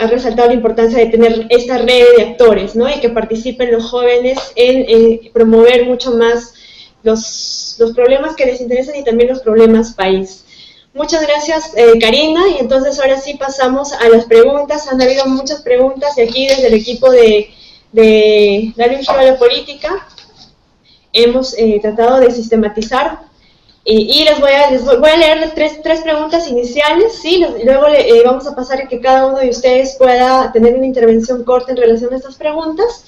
Has resaltado la importancia de tener esta red de actores, ¿no? Y que participen los jóvenes en promover mucho más los problemas que les interesan y también los problemas país. Muchas gracias, Karina, y entonces ahora sí pasamos a las preguntas. Han habido muchas preguntas y aquí desde el equipo de Darle un Giro a la Política hemos tratado de sistematizar Y les voy a leer las tres preguntas iniciales, ¿sí? Luego vamos a pasar a que cada uno de ustedes pueda tener una intervención corta en relación a estas preguntas,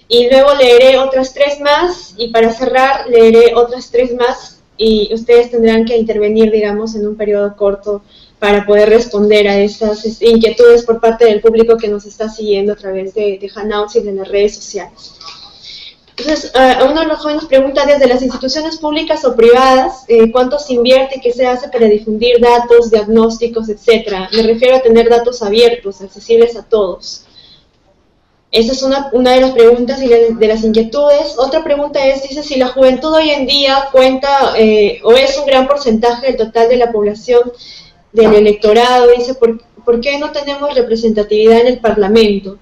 y luego leeré otras 3 más, y para cerrar leeré otras 3 más, y ustedes tendrán que intervenir, digamos, en un periodo corto para poder responder a estas inquietudes por parte del público que nos está siguiendo a través de Hangouts y de las redes sociales. Entonces, uno de los jóvenes pregunta, desde las instituciones públicas o privadas, ¿cuánto se invierte y qué se hace para difundir datos, diagnósticos, etcétera? Me refiero a tener datos abiertos, accesibles a todos. Esa es una de las preguntas y de las inquietudes. Otra pregunta es, dice, si la juventud hoy en día cuenta o es un gran porcentaje del total de la población del electorado, dice, ¿por qué no tenemos representatividad en el Parlamento?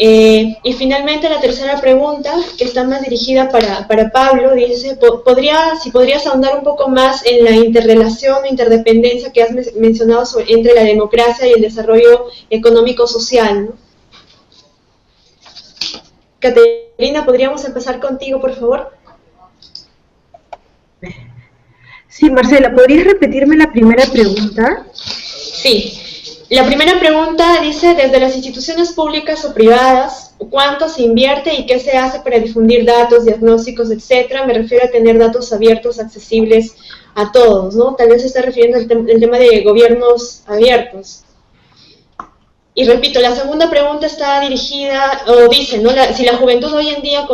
Y finalmente la tercera pregunta, que está más dirigida para Pablo, dice, si podrías ahondar un poco más en la interrelación, interdependencia que has mencionado entre la democracia y el desarrollo económico-social, ¿no? Caterina, ¿podríamos empezar contigo, por favor? Sí, Marcela, ¿podrías repetirme la primera pregunta? Sí. La primera pregunta dice, desde las instituciones públicas o privadas, ¿cuánto se invierte y qué se hace para difundir datos, diagnósticos, etcétera? Me refiero a tener datos abiertos, accesibles a todos, ¿no? Tal vez se está refiriendo al tema de gobiernos abiertos. Y repito, la segunda pregunta está dirigida, o dice, ¿no? Si la juventud hoy en día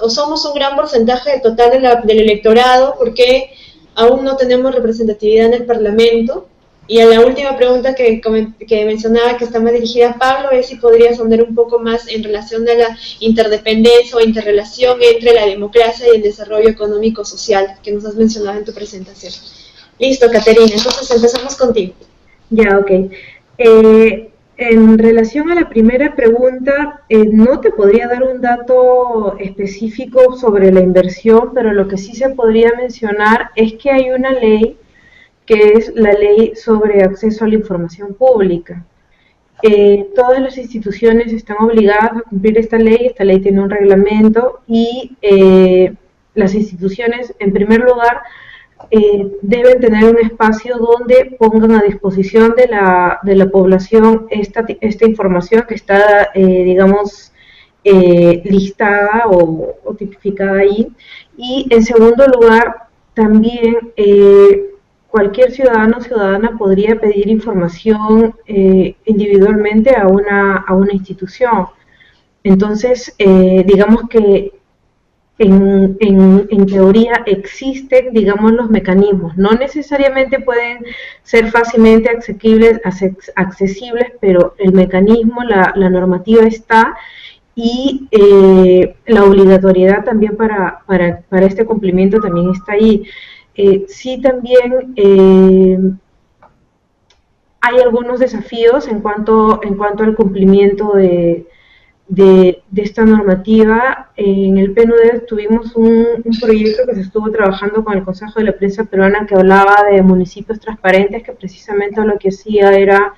somos un gran porcentaje del total del electorado, ¿por qué aún no tenemos representatividad en el Parlamento? Y a la última pregunta que mencionaba, que está más dirigida a Pablo, es si podrías ahondar un poco más en relación a la interdependencia o interrelación entre la democracia y el desarrollo económico-social que nos has mencionado en tu presentación. Listo, Caterina, entonces empezamos contigo. Ya, ok. En relación a la primera pregunta, no te podría dar un dato específico sobre la inversión, pero lo que sí se podría mencionar es que hay una ley que es la ley sobre acceso a la información pública. Todas las instituciones están obligadas a cumplir esta ley tiene un reglamento y las instituciones, en primer lugar, deben tener un espacio donde pongan a disposición de la población esta información que está, digamos, listada o tipificada ahí. Y en segundo lugar, también cualquier ciudadano o ciudadana podría pedir información individualmente a una institución. Entonces, digamos que en teoría existen, digamos, los mecanismos. No necesariamente pueden ser fácilmente accesibles, pero el mecanismo, la normativa está, y la obligatoriedad también para este cumplimiento también está ahí. Sí, también hay algunos desafíos en cuanto al cumplimiento de esta normativa. En el PNUD tuvimos un proyecto que se estuvo trabajando con el Consejo de la Prensa Peruana, que hablaba de municipios transparentes, que precisamente lo que hacía era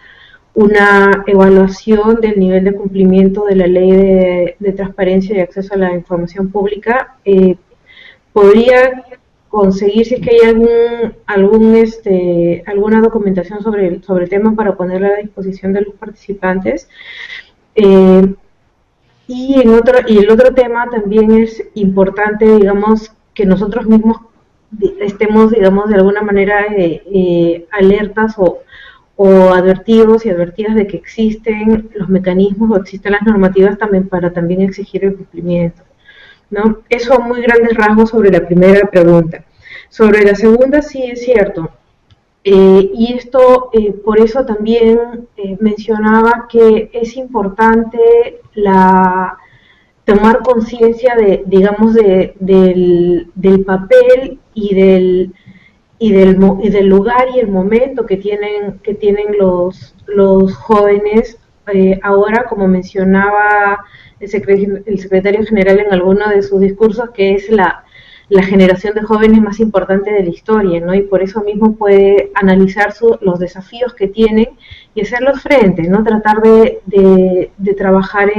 una evaluación del nivel de cumplimiento de la ley de transparencia y acceso a la información pública. Podría conseguir, si es que hay alguna documentación sobre el tema, para ponerla a disposición de los participantes. Y el otro tema también es importante, digamos, que nosotros mismos estemos, digamos, de alguna manera alertas o advertidos y advertidas de que existen los mecanismos o existen las normativas también para también exigir el cumplimiento, ¿no? Eso a muy grandes rasgos sobre la primera pregunta. Sobre la segunda, sí es cierto. Y esto, por eso también mencionaba que es importante tomar conciencia digamos, del papel y del lugar y el momento que tienen los jóvenes. Ahora, como mencionaba el secretario general en alguno de sus discursos, que es la generación de jóvenes más importante de la historia, ¿no? Y por eso mismo puede analizar los desafíos que tienen y hacerlos frente, ¿no? Tratar de trabajar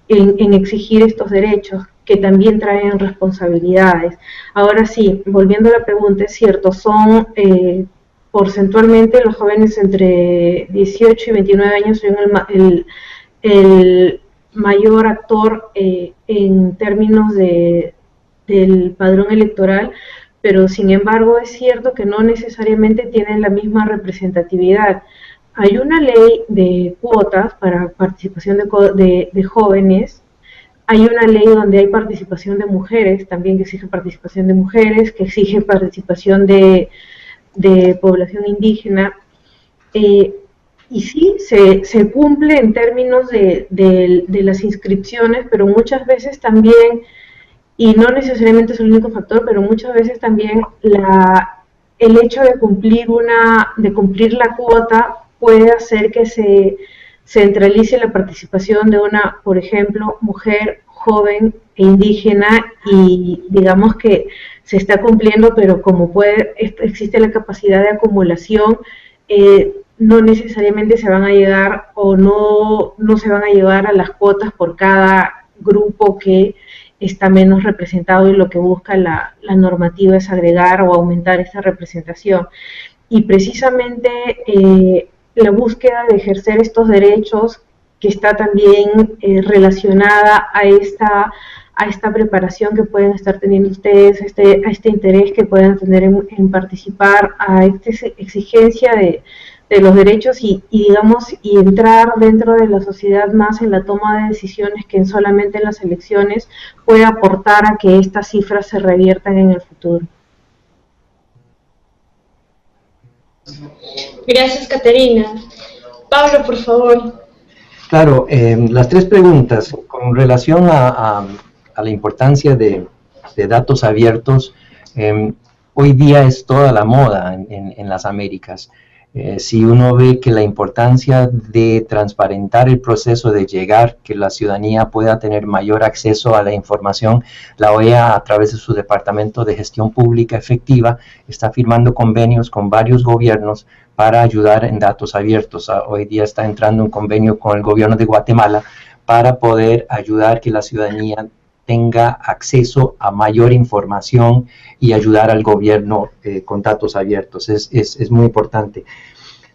en exigir estos derechos, que también traen responsabilidades. Ahora sí, volviendo a la pregunta, es cierto, son porcentualmente los jóvenes entre 18 y 29 años son el mayor actor en términos del padrón electoral, pero sin embargo es cierto que no necesariamente tienen la misma representatividad. Hay una ley de cuotas para participación de jóvenes, hay una ley donde hay participación de mujeres, también que exige participación de mujeres, que exige participación de población indígena, y sí, se cumple en términos de las inscripciones, pero muchas veces también, y no necesariamente es el único factor, pero muchas veces también el hecho de cumplir la cuota puede hacer que se centralice la participación de una, por ejemplo, mujer joven e indígena, y digamos que se está cumpliendo, pero como existe la capacidad de acumulación, no necesariamente se van a llegar o no se van a llevar a las cuotas por cada grupo que está menos representado, y lo que busca la normativa es agregar o aumentar esa representación. Y precisamente la búsqueda de ejercer estos derechos, que está también relacionada a esta preparación que pueden estar teniendo ustedes, a este interés que puedan tener en participar, a esta exigencia de los derechos y entrar dentro de la sociedad más en la toma de decisiones que solamente en las elecciones, puede aportar a que estas cifras se reviertan en el futuro. Gracias, Caterina. Pablo, por favor. Claro, las tres preguntas con relación a la importancia de datos abiertos. Hoy día es toda la moda en las Américas. Si uno ve que la importancia de transparentar el proceso de llegar, que la ciudadanía pueda tener mayor acceso a la información, la OEA, a través de su Departamento de Gestión Pública Efectiva, está firmando convenios con varios gobiernos para ayudar en datos abiertos. Hoy día está entrando un convenio con el gobierno de Guatemala para poder ayudar que la ciudadanía tenga acceso a mayor información y ayudar al gobierno con datos abiertos. Es muy importante.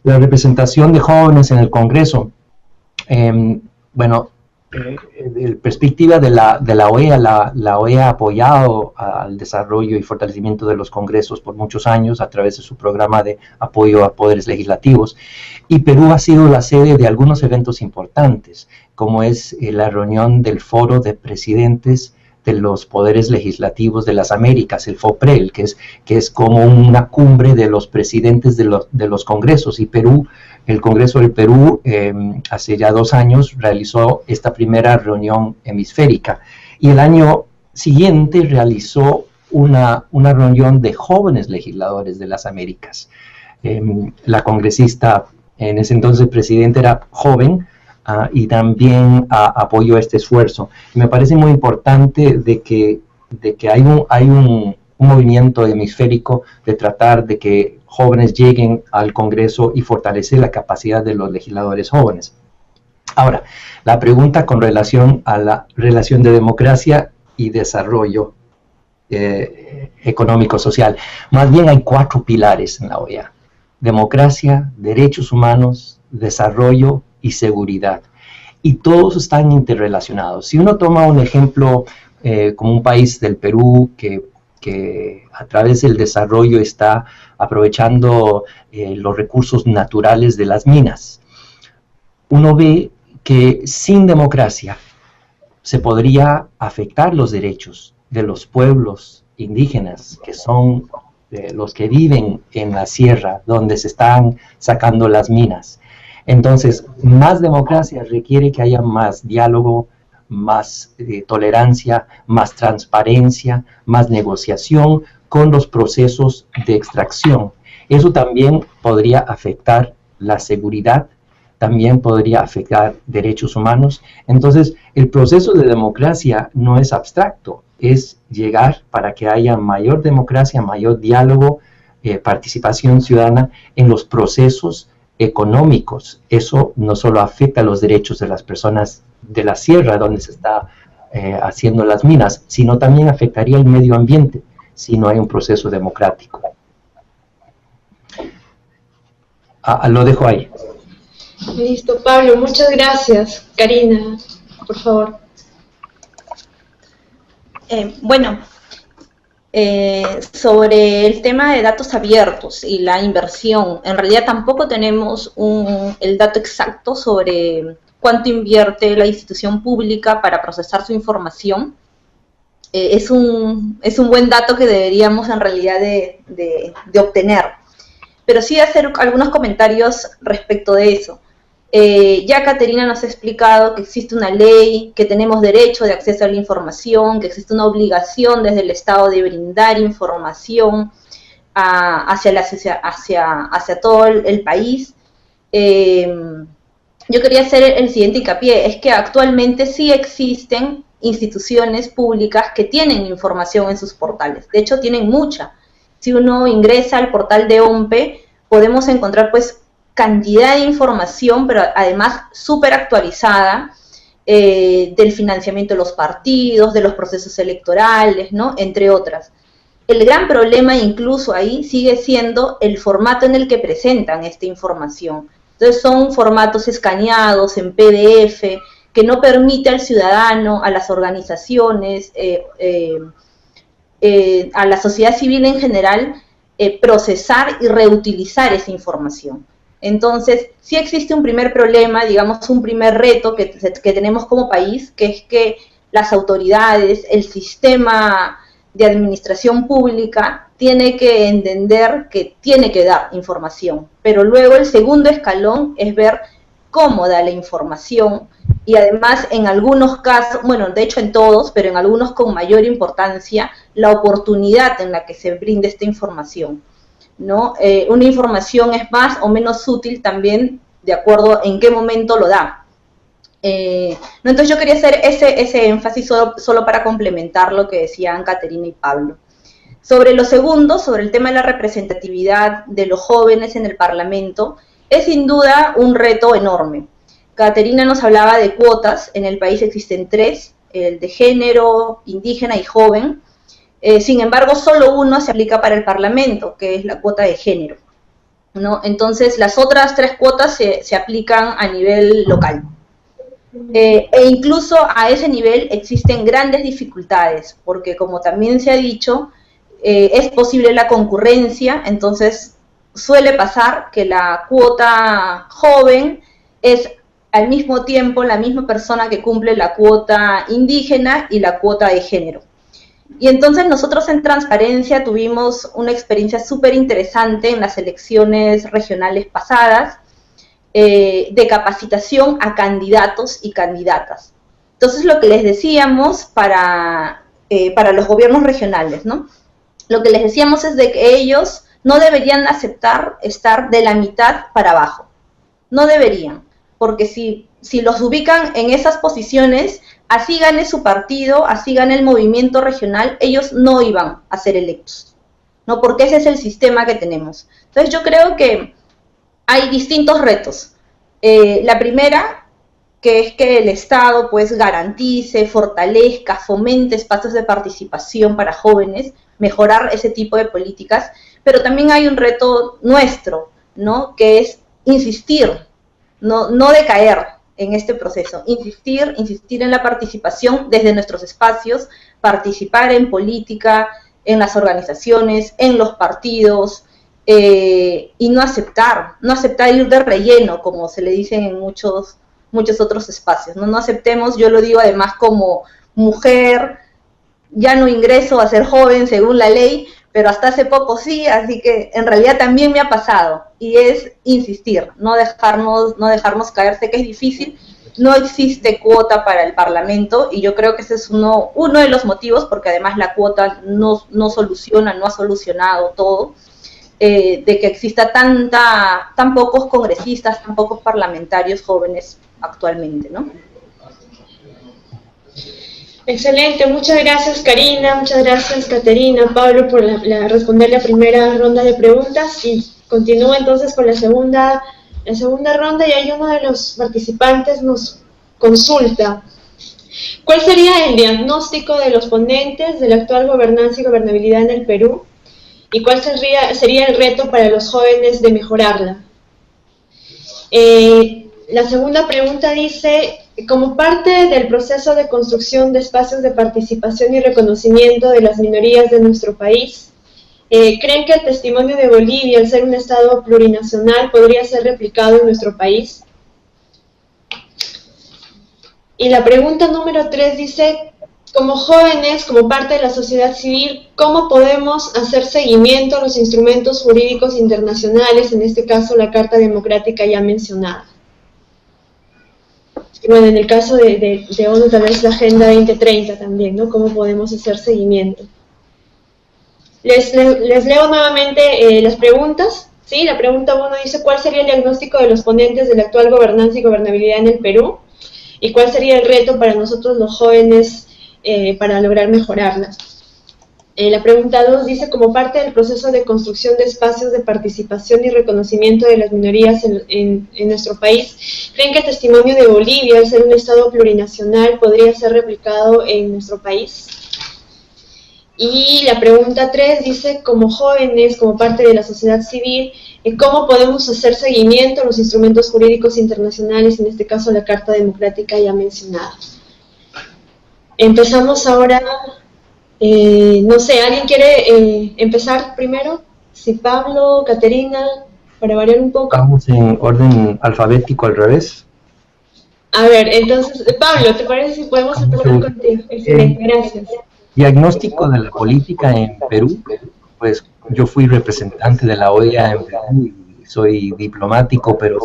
La representación de jóvenes en el Congreso, de perspectiva de la OEA, la OEA ha apoyado al desarrollo y fortalecimiento de los congresos por muchos años a través de su programa de apoyo a poderes legislativos, y Perú ha sido la sede de algunos eventos importantes, como es la reunión del Foro de Presidentes de los Poderes Legislativos de las Américas, el FOPREL, que es como una cumbre de los presidentes de los congresos, y Perú, el Congreso del Perú, hace ya 2 años realizó esta primera reunión hemisférica, y el año siguiente realizó una reunión de jóvenes legisladores de las Américas. La congresista, en ese entonces presidente, era joven, y también apoyó este esfuerzo. Me parece muy importante de que hay un movimiento hemisférico de tratar de que jóvenes lleguen al Congreso y fortalecer la capacidad de los legisladores jóvenes. Ahora, la pregunta con relación a la relación de democracia y desarrollo económico-social. Más bien hay 4 pilares en la OEA: democracia, derechos humanos, desarrollo y seguridad. Y todos están interrelacionados. Si uno toma un ejemplo como un país del Perú que a través del desarrollo está aprovechando los recursos naturales de las minas, uno ve que sin democracia se podría afectar los derechos de los pueblos indígenas, que son los que viven en la sierra donde se están sacando las minas. Entonces, más democracia requiere que haya más diálogo, más tolerancia, más transparencia, más negociación con los procesos de extracción. Eso también podría afectar la seguridad, también podría afectar derechos humanos. Entonces, el proceso de democracia no es abstracto, es llegar para que haya mayor democracia, mayor diálogo, participación ciudadana en los procesos económicos. Eso no solo afecta los derechos de las personas de la sierra donde se está haciendo las minas, sino también afectaría el medio ambiente si no hay un proceso democrático. Lo dejo ahí. Listo, Pablo, muchas gracias. Karina, por favor. Sobre el tema de datos abiertos y la inversión, en realidad tampoco tenemos el dato exacto sobre cuánto invierte la institución pública para procesar su información. Es un buen dato que deberíamos en realidad de obtener. Pero sí hacer algunos comentarios respecto de eso. Ya Caterina nos ha explicado que existe una ley, que tenemos derecho de acceso a la información, que existe una obligación desde el Estado de brindar información hacia todo el país. Yo quería hacer el siguiente hincapié, es que actualmente sí existen instituciones públicas que tienen información en sus portales, de hecho tienen mucha. Si uno ingresa al portal de OMPE, podemos encontrar pues cantidad de información, pero además súper actualizada, del financiamiento de los partidos, de los procesos electorales, ¿no? Entre otras. El gran problema incluso ahí sigue siendo el formato en el que presentan esta información. Entonces son formatos escaneados en PDF, que no permite al ciudadano, a las organizaciones, a la sociedad civil en general, procesar y reutilizar esa información. Entonces, sí existe un primer problema, digamos, un primer reto que tenemos como país, que es que las autoridades, el sistema de administración pública, tiene que entender que tiene que dar información. Pero luego el segundo escalón es ver cómo da la información y además en algunos casos, bueno, de hecho en todos, pero en algunos con mayor importancia, la oportunidad en la que se brinda esta información, ¿no? Una información es más o menos útil también de acuerdo en qué momento lo da. ¿No? Entonces yo quería hacer ese énfasis solo para complementar lo que decían Caterina y Pablo. Sobre lo segundo, sobre el tema de la representatividad de los jóvenes en el Parlamento, es sin duda un reto enorme. Caterina nos hablaba de cuotas, en el país existen 3, el de género, indígena y joven. Sin embargo, solo uno se aplica para el Parlamento, que es la cuota de género, ¿no? Entonces, las otras 3 cuotas se aplican a nivel local. E incluso a ese nivel existen grandes dificultades, porque como también se ha dicho, es posible la concurrencia, entonces suele pasar que la cuota joven es al mismo tiempo la misma persona que cumple la cuota indígena y la cuota de género. Y entonces nosotros en Transparencia tuvimos una experiencia súper interesante en las elecciones regionales pasadas, de capacitación a candidatos y candidatas. Entonces lo que les decíamos para los gobiernos regionales, ¿no? Lo que les decíamos es de que ellos no deberían aceptar estar de la mitad para abajo. No deberían, porque si los ubican en esas posiciones, así gane su partido, así gane el movimiento regional, ellos no iban a ser electos, ¿no? Porque ese es el sistema que tenemos. Entonces yo creo que hay distintos retos. La primera, que es que el Estado pues garantice, fortalezca, fomente espacios de participación para jóvenes, mejorar ese tipo de políticas, pero también hay un reto nuestro, ¿no? Que es insistir, no decaer en este proceso, insistir en la participación desde nuestros espacios, participar en política, en las organizaciones, en los partidos, y no aceptar ir de relleno, como se le dice en muchos otros espacios, ¿no? No aceptemos, yo lo digo además como mujer, ya no ingreso a ser joven según la ley, pero hasta hace poco sí, así que en realidad también me ha pasado, y es insistir, no dejarnos caer, sé que es difícil, no existe cuota para el Parlamento, y yo creo que ese es uno de los motivos, porque además la cuota no ha solucionado todo, de que exista tan pocos congresistas, tan pocos parlamentarios jóvenes actualmente, ¿no? Excelente, muchas gracias Karina, muchas gracias Caterina, Pablo por responder la primera ronda de preguntas, y continúo entonces con la segunda ronda, y ahí uno de los participantes nos consulta. ¿Cuál sería el diagnóstico de los ponentes de la actual gobernanza y gobernabilidad en el Perú? ¿Y cuál sería el reto para los jóvenes de mejorarla? La segunda pregunta dice, como parte del proceso de construcción de espacios de participación y reconocimiento de las minorías de nuestro país, ¿creen que el testimonio de Bolivia, al ser un Estado plurinacional, podría ser replicado en nuestro país? Y la pregunta número 3 dice, como jóvenes, como parte de la sociedad civil, ¿cómo podemos hacer seguimiento a los instrumentos jurídicos internacionales, en este caso la Carta Democrática ya mencionada? Bueno, en el caso de ONU, tal vez la Agenda 2030 también, ¿no? ¿Cómo podemos hacer seguimiento? Les leo nuevamente las preguntas. ¿Sí? La pregunta 1 dice, ¿cuál sería el diagnóstico de los ponentes de la actual gobernanza y gobernabilidad en el Perú? ¿Y cuál sería el reto para nosotros los jóvenes para lograr mejorarla? La pregunta 2 dice, como parte del proceso de construcción de espacios de participación y reconocimiento de las minorías en nuestro país, ¿creen que el testimonio de Bolivia, al ser un Estado plurinacional, podría ser replicado en nuestro país? Y la pregunta 3 dice, como jóvenes, como parte de la sociedad civil, ¿cómo podemos hacer seguimiento a los instrumentos jurídicos internacionales, en este caso la Carta Democrática ya mencionada? Empezamos ahora, no sé, ¿alguien quiere empezar primero? Si Pablo, Caterina, para variar un poco. Vamos en orden alfabético al revés. A ver, entonces, Pablo, ¿te parece si podemos empezar contigo? Excelente, gracias. Diagnóstico de la política en Perú, pues yo fui representante de la OEA en Perú y soy diplomático, pero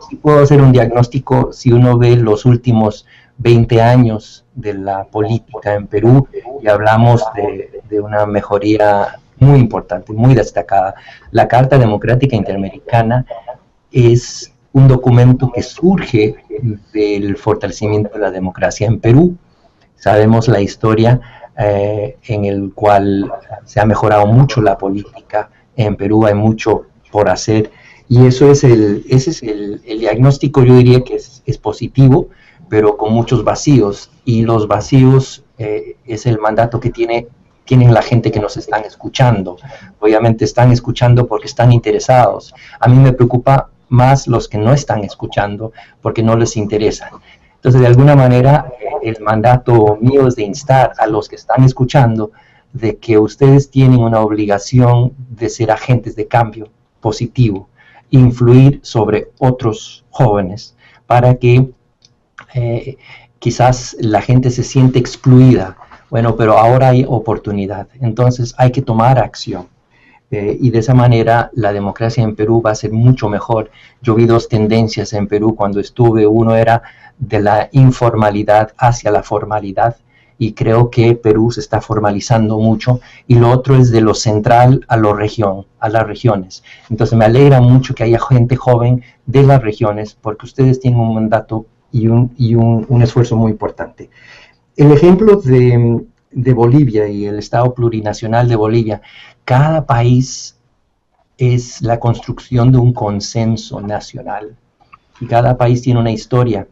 sí puedo hacer un diagnóstico si uno ve los últimos 20 años de la política en Perú y hablamos de una mejoría muy importante, muy destacada. La Carta Democrática Interamericana es un documento que surge del fortalecimiento de la democracia en Perú. Sabemos la historia en el cual se ha mejorado mucho la política en Perú, hay mucho por hacer, y ese es el diagnóstico, yo diría que es positivo, pero con muchos vacíos, y los vacíos es el mandato que tienen la gente que nos están escuchando. Obviamente están escuchando porque están interesados. A mí me preocupa más los que no están escuchando porque no les interesa. Entonces, de alguna manera, el mandato mío es de instar a los que están escuchando de que ustedes tienen una obligación de ser agentes de cambio positivo, influir sobre otros jóvenes para que quizás la gente se siente excluida. Bueno, pero ahora hay oportunidad, entonces hay que tomar acción. Y de esa manera la democracia en Perú va a ser mucho mejor. Yo vi dos tendencias en Perú cuando estuve. Uno era de la informalidad hacia la formalidad, y creo que Perú se está formalizando mucho, y lo otro es de lo central a las regiones. Entonces me alegra mucho que haya gente joven de las regiones, porque ustedes tienen un mandato y un esfuerzo muy importante. El ejemplo de Bolivia y el Estado plurinacional de Bolivia, cada país es la construcción de un consenso nacional, y cada país tiene una historia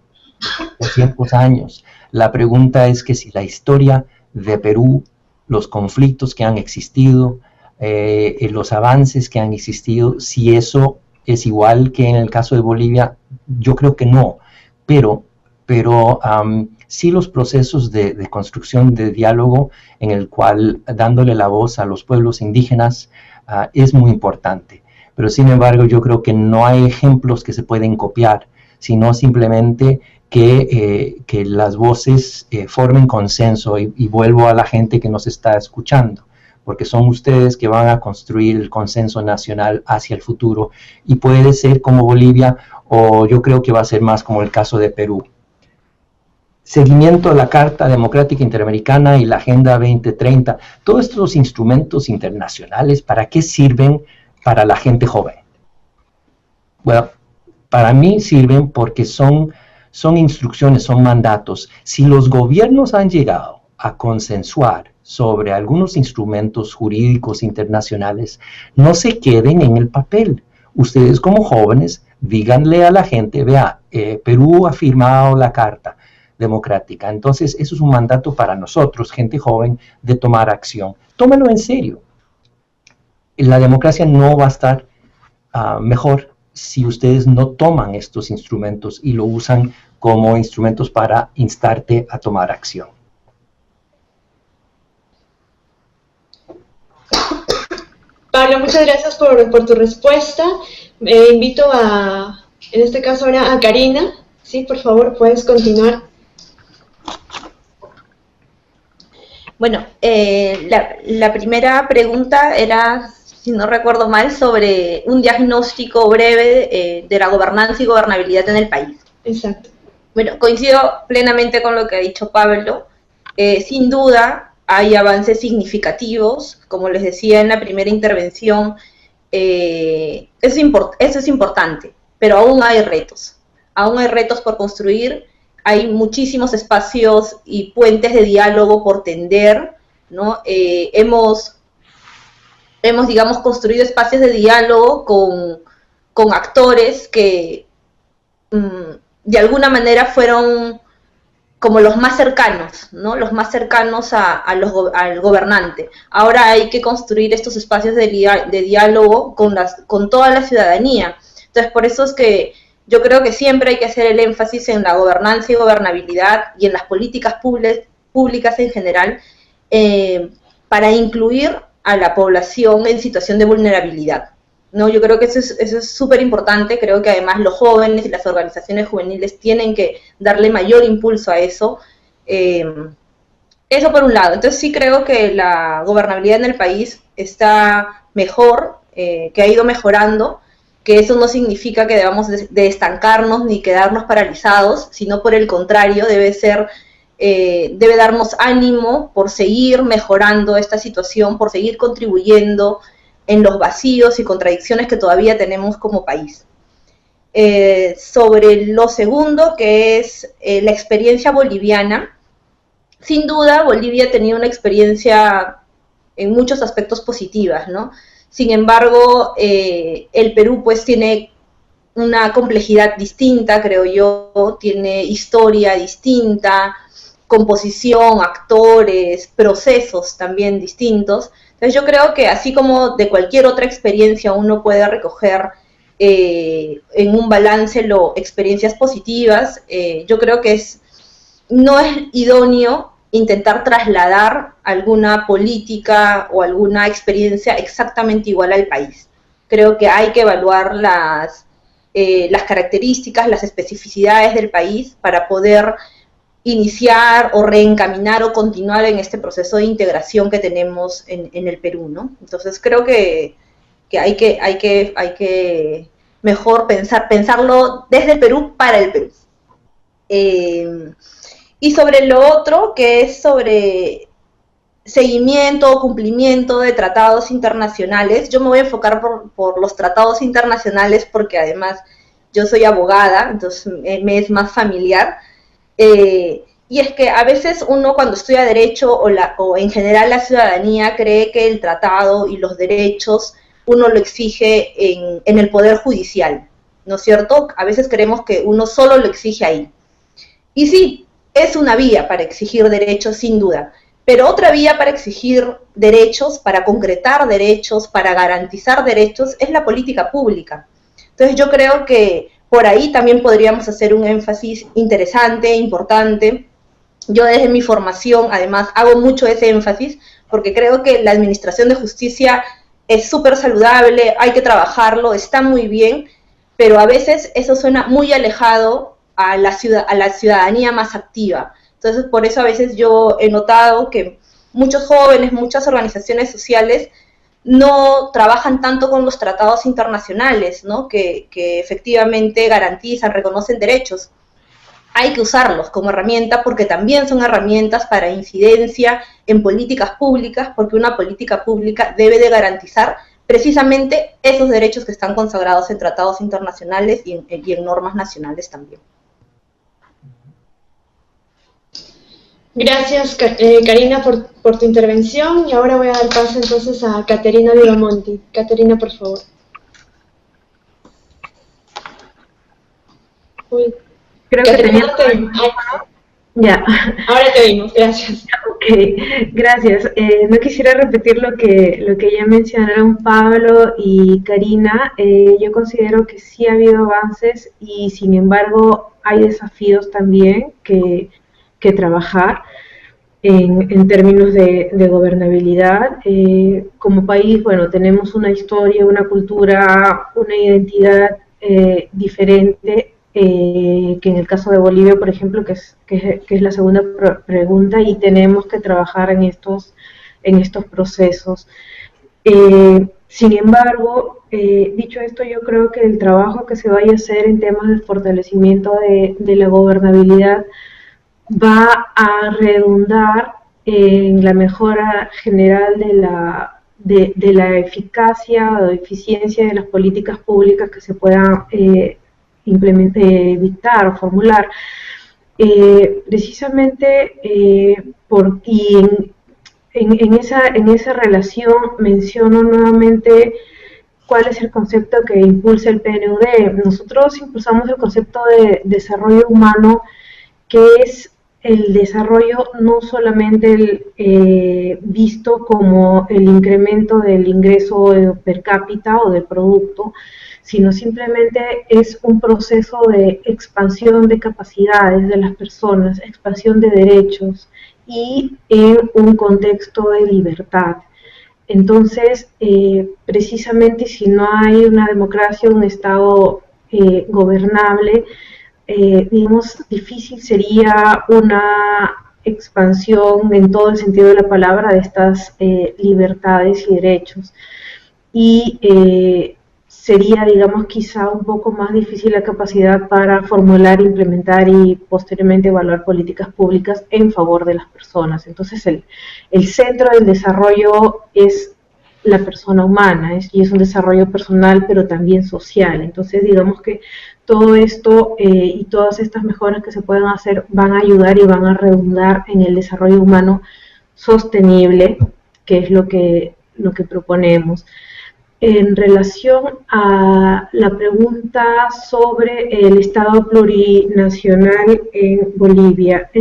de cientos años. La pregunta es que si la historia de Perú, los conflictos que han existido, los avances que han existido, si eso es igual que en el caso de Bolivia, yo creo que no, pero sí los procesos de construcción de diálogo en el cual dándole la voz a los pueblos indígenas es muy importante. Pero sin embargo yo creo que no hay ejemplos que se pueden copiar, sino simplemente que las voces formen consenso, y vuelvo a la gente que nos está escuchando, porque son ustedes que van a construir el consenso nacional hacia el futuro, y puede ser como Bolivia, o yo creo que va a ser más como el caso de Perú. Seguimiento a la Carta Democrática Interamericana y la Agenda 2030, todos estos instrumentos internacionales, ¿para qué sirven para la gente joven? Bueno, para mí sirven porque son instrucciones, son mandatos. Si los gobiernos han llegado a consensuar sobre algunos instrumentos jurídicos internacionales, no se queden en el papel. Ustedes como jóvenes, díganle a la gente, vea, Perú ha firmado la carta, democrática. Entonces, eso es un mandato para nosotros, gente joven, de tomar acción. Tómelo en serio. La democracia no va a estar mejor si ustedes no toman estos instrumentos y lo usan como instrumentos para instarte a tomar acción. Pablo, muchas gracias por tu respuesta. Invito en este caso ahora a Karina. Sí, por favor, puedes continuar. Bueno, la primera pregunta era, si no recuerdo mal, sobre un diagnóstico breve de la gobernanza y gobernabilidad en el país. Exacto. Bueno, coincido plenamente con lo que ha dicho Pablo. Sin duda hay avances significativos, como les decía en la primera intervención, eso es importante, pero aún hay retos por construir, hay muchísimos espacios y puentes de diálogo por tender, ¿no? Hemos, digamos, construido espacios de diálogo con actores que de alguna manera fueron como los más cercanos, ¿no? Los más cercanos al gobernante. Ahora hay que construir estos espacios de diálogo con toda la ciudadanía. Entonces, por eso es que yo creo que siempre hay que hacer el énfasis en la gobernanza y gobernabilidad y en las políticas públicas en general para incluir a la población en situación de vulnerabilidad, ¿no? Yo creo que eso es súper importante. Creo que además los jóvenes y las organizaciones juveniles tienen que darle mayor impulso a eso. Eso por un lado. Entonces sí creo que la gobernabilidad en el país está mejor, que ha ido mejorando, que eso no significa que debamos de estancarnos ni quedarnos paralizados, sino por el contrario, debe darnos ánimo por seguir mejorando esta situación, por seguir contribuyendo en los vacíos y contradicciones que todavía tenemos como país. Sobre lo segundo, que es la experiencia boliviana, sin duda Bolivia ha tenido una experiencia en muchos aspectos positivas, ¿no? Sin embargo, el Perú pues tiene una complejidad distinta, creo yo, tiene historia distinta, composición, actores, procesos también distintos. Entonces yo creo que así como de cualquier otra experiencia uno puede recoger en un balance experiencias positivas, yo creo que no es idóneo intentar trasladar alguna política o alguna experiencia exactamente igual al país. Creo que hay que evaluar las características, las especificidades del país para poder iniciar o reencaminar o continuar en este proceso de integración que tenemos en el Perú, ¿no? Entonces creo que hay que mejor pensarlo desde el Perú para el Perú. Y sobre lo otro, que es sobre seguimiento o cumplimiento de tratados internacionales, yo me voy a enfocar por los tratados internacionales porque además yo soy abogada, entonces me es más familiar. Y es que a veces uno cuando estudia derecho o en general la ciudadanía cree que el tratado y los derechos uno lo exige en el poder judicial, ¿no es cierto? A veces creemos que uno solo lo exige ahí. Y sí, es una vía para exigir derechos sin duda, pero otra vía para exigir derechos, para concretar derechos, para garantizar derechos es la política pública. Entonces yo creo que por ahí también podríamos hacer un énfasis interesante, importante. Yo desde mi formación, además, hago mucho ese énfasis, porque creo que la administración de justicia es súper saludable, hay que trabajarlo, está muy bien, pero a veces eso suena muy alejado a la ciudadanía más activa. Entonces, por eso a veces yo he notado que muchos jóvenes, muchas organizaciones sociales no trabajan tanto con los tratados internacionales, ¿no? que efectivamente garantizan, reconocen derechos. Hay que usarlos como herramienta porque también son herramientas para incidencia en políticas públicas, porque una política pública debe de garantizar precisamente esos derechos que están consagrados en tratados internacionales y en normas nacionales también. Gracias, Karina, por tu intervención. Y ahora voy a dar paso entonces a Caterina Vivamonti. Caterina, por favor. Creo que tenía... Ya. Ahora te oímos, gracias. Ok, gracias. No quisiera repetir lo que ya mencionaron Pablo y Karina. Yo considero que sí ha habido avances y sin embargo hay desafíos también que trabajar en términos de gobernabilidad. Como país, bueno, tenemos una historia, una cultura, una identidad diferente que en el caso de Bolivia, por ejemplo, que es la segunda pregunta, y tenemos que trabajar en estos procesos. Sin embargo, dicho esto, yo creo que el trabajo que se vaya a hacer en temas de fortalecimiento de la gobernabilidad va a redundar en la mejora general de la eficacia o eficiencia de las políticas públicas que se puedan dictar o formular. Precisamente en esa relación menciono nuevamente cuál es el concepto que impulsa el PNUD. Nosotros impulsamos el concepto de desarrollo humano, que es el desarrollo no solamente visto como el incremento del ingreso per cápita o del producto, sino simplemente es un proceso de expansión de capacidades de las personas, expansión de derechos y en un contexto de libertad. Entonces, precisamente si no hay una democracia, un Estado gobernable, digamos, difícil sería una expansión en todo el sentido de la palabra de estas libertades y derechos. Y sería, digamos, quizá un poco más difícil la capacidad para formular, implementar y posteriormente evaluar políticas públicas en favor de las personas. Entonces, el centro del desarrollo es la persona humana, y es un desarrollo personal, pero también social. Entonces, digamos que todo esto y todas estas mejoras que se puedan hacer van a ayudar y van a redundar en el desarrollo humano sostenible, que es lo que proponemos. En relación a la pregunta sobre el Estado plurinacional en Bolivia,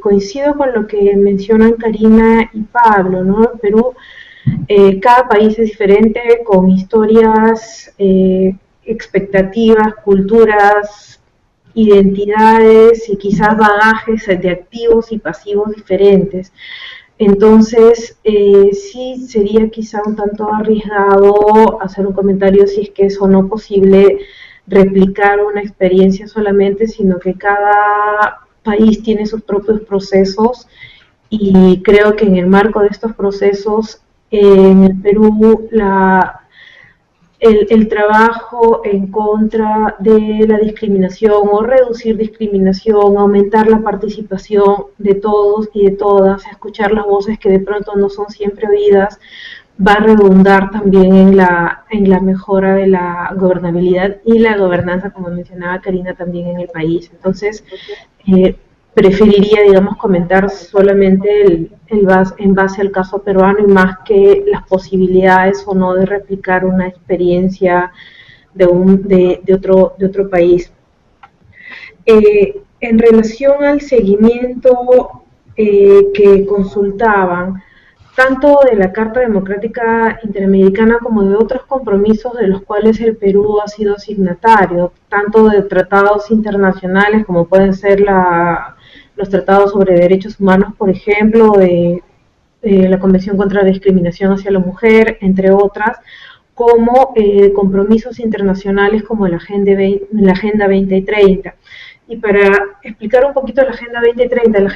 coincido con lo que mencionan Karina y Pablo, ¿no? Perú, cada país es diferente, con historias, expectativas, culturas, identidades y quizás bagajes de activos y pasivos diferentes. Entonces, sí sería quizá un tanto arriesgado hacer un comentario si es que es o no posible replicar una experiencia solamente, sino que cada país tiene sus propios procesos, y creo que en el marco de estos procesos, en el Perú, el trabajo en contra de la discriminación o reducir discriminación, aumentar la participación de todos y de todas, escuchar las voces que de pronto no son siempre oídas, va a redundar también en la mejora de la gobernabilidad y la gobernanza, como mencionaba Karina, también en el país. Entonces, preferiría, digamos, comentar solamente en base al caso peruano y más que las posibilidades o no de replicar una experiencia de otro país. En relación al seguimiento que consultaban, tanto de la Carta Democrática Interamericana como de otros compromisos de los cuales el Perú ha sido signatario, tanto de tratados internacionales como pueden ser los tratados sobre derechos humanos, por ejemplo, de la Convención contra la Discriminación hacia la Mujer, entre otras, como compromisos internacionales como la Agenda 2030. Y para explicar un poquito la Agenda 2030, la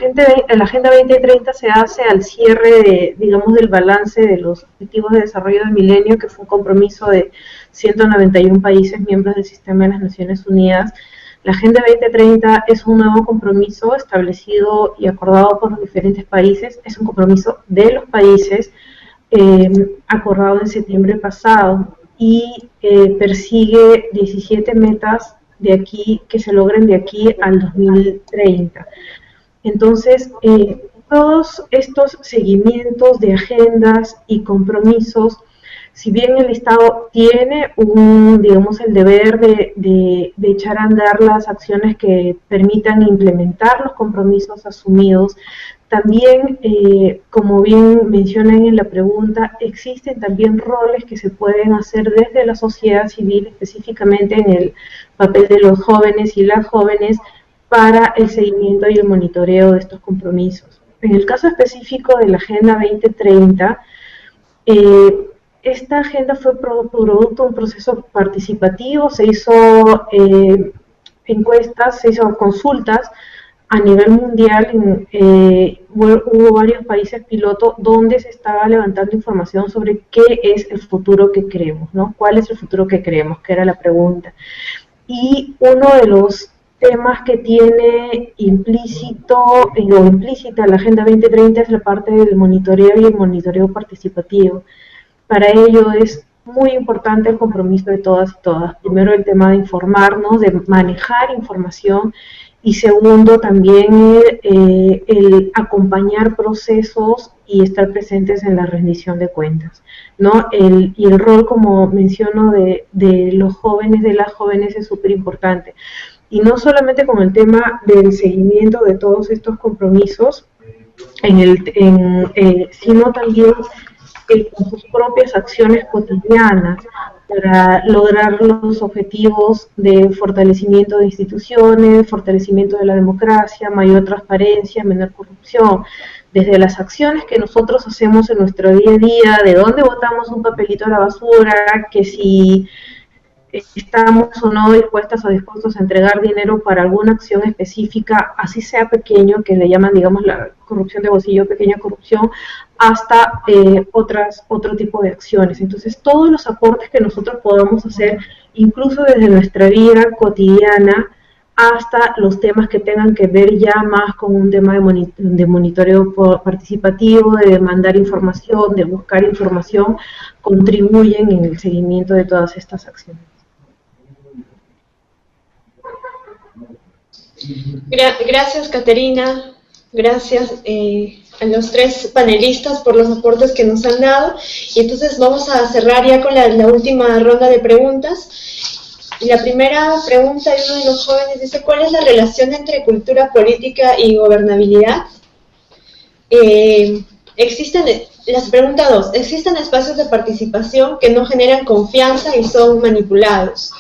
Agenda 2030 se hace al cierre del balance de los Objetivos de Desarrollo del Milenio, que fue un compromiso de 191 países miembros del Sistema de las Naciones Unidas. La Agenda 2030 es un nuevo compromiso establecido y acordado por los diferentes países, es un compromiso de los países acordado en septiembre pasado y persigue 17 metas que se logren de aquí al 2030. Entonces, todos estos seguimientos de agendas y compromisos si bien el Estado tiene digamos, el deber de echar a andar las acciones que permitan implementar los compromisos asumidos, también, como bien mencionan en la pregunta, existen también roles que se pueden hacer desde la sociedad civil, específicamente en el papel de los jóvenes y las jóvenes, para el seguimiento y el monitoreo de estos compromisos. En el caso específico de la Agenda 2030, esta agenda fue producto de un proceso participativo, se hizo encuestas, se hizo consultas a nivel mundial, hubo varios países pilotos donde se estaba levantando información sobre qué es el futuro que queremos, ¿no? ¿Cuál es el futuro que queremos? Que era la pregunta. Y uno de los temas que tiene implícita la Agenda 2030 es la parte del monitoreo y el monitoreo participativo. Para ello es muy importante el compromiso de todas y todas. Primero, el tema de informarnos, de manejar información, y segundo, también el acompañar procesos y estar presentes en la rendición de cuentas, ¿no? Y el rol, como menciono, de los jóvenes, de las jóvenes, es súper importante. Y no solamente con el tema del seguimiento de todos estos compromisos, sino también con sus propias acciones cotidianas para lograr los objetivos de fortalecimiento de instituciones, fortalecimiento de la democracia, mayor transparencia, menor corrupción, desde las acciones que nosotros hacemos en nuestro día a día, de dónde botamos un papelito a la basura, que si estamos o no dispuestas o dispuestos a entregar dinero para alguna acción específica, así sea pequeño, que le llaman, digamos, la corrupción de bolsillo, pequeña corrupción, hasta otro tipo de acciones. Entonces, todos los aportes que nosotros podamos hacer, incluso desde nuestra vida cotidiana, hasta los temas que tengan que ver ya más con un tema de monitoreo participativo, de demandar información, de buscar información, contribuyen en el seguimiento de todas estas acciones. Gracias, Caterina. Gracias a los tres panelistas por los aportes que nos han dado. Y entonces vamos a cerrar ya con la última ronda de preguntas. Y la primera pregunta de uno de los jóvenes dice: ¿cuál es la relación entre cultura política y gobernabilidad? La pregunta 2, ¿existen espacios de participación que no generan confianza y son manipulados?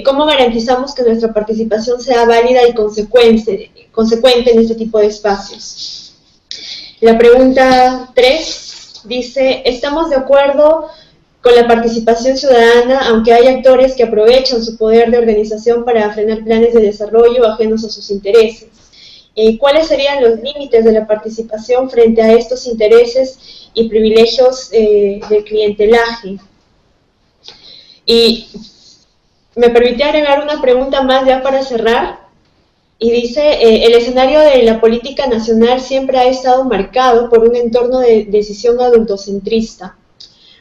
¿Cómo garantizamos que nuestra participación sea válida y consecuente en este tipo de espacios? La pregunta 3 dice: ¿estamos de acuerdo con la participación ciudadana, aunque hay actores que aprovechan su poder de organización para frenar planes de desarrollo ajenos a sus intereses? ¿Cuáles serían los límites de la participación frente a estos intereses y privilegios del clientelaje? Y me permití agregar una pregunta más ya para cerrar, y dice: el escenario de la política nacional siempre ha estado marcado por un entorno de decisión adultocentrista.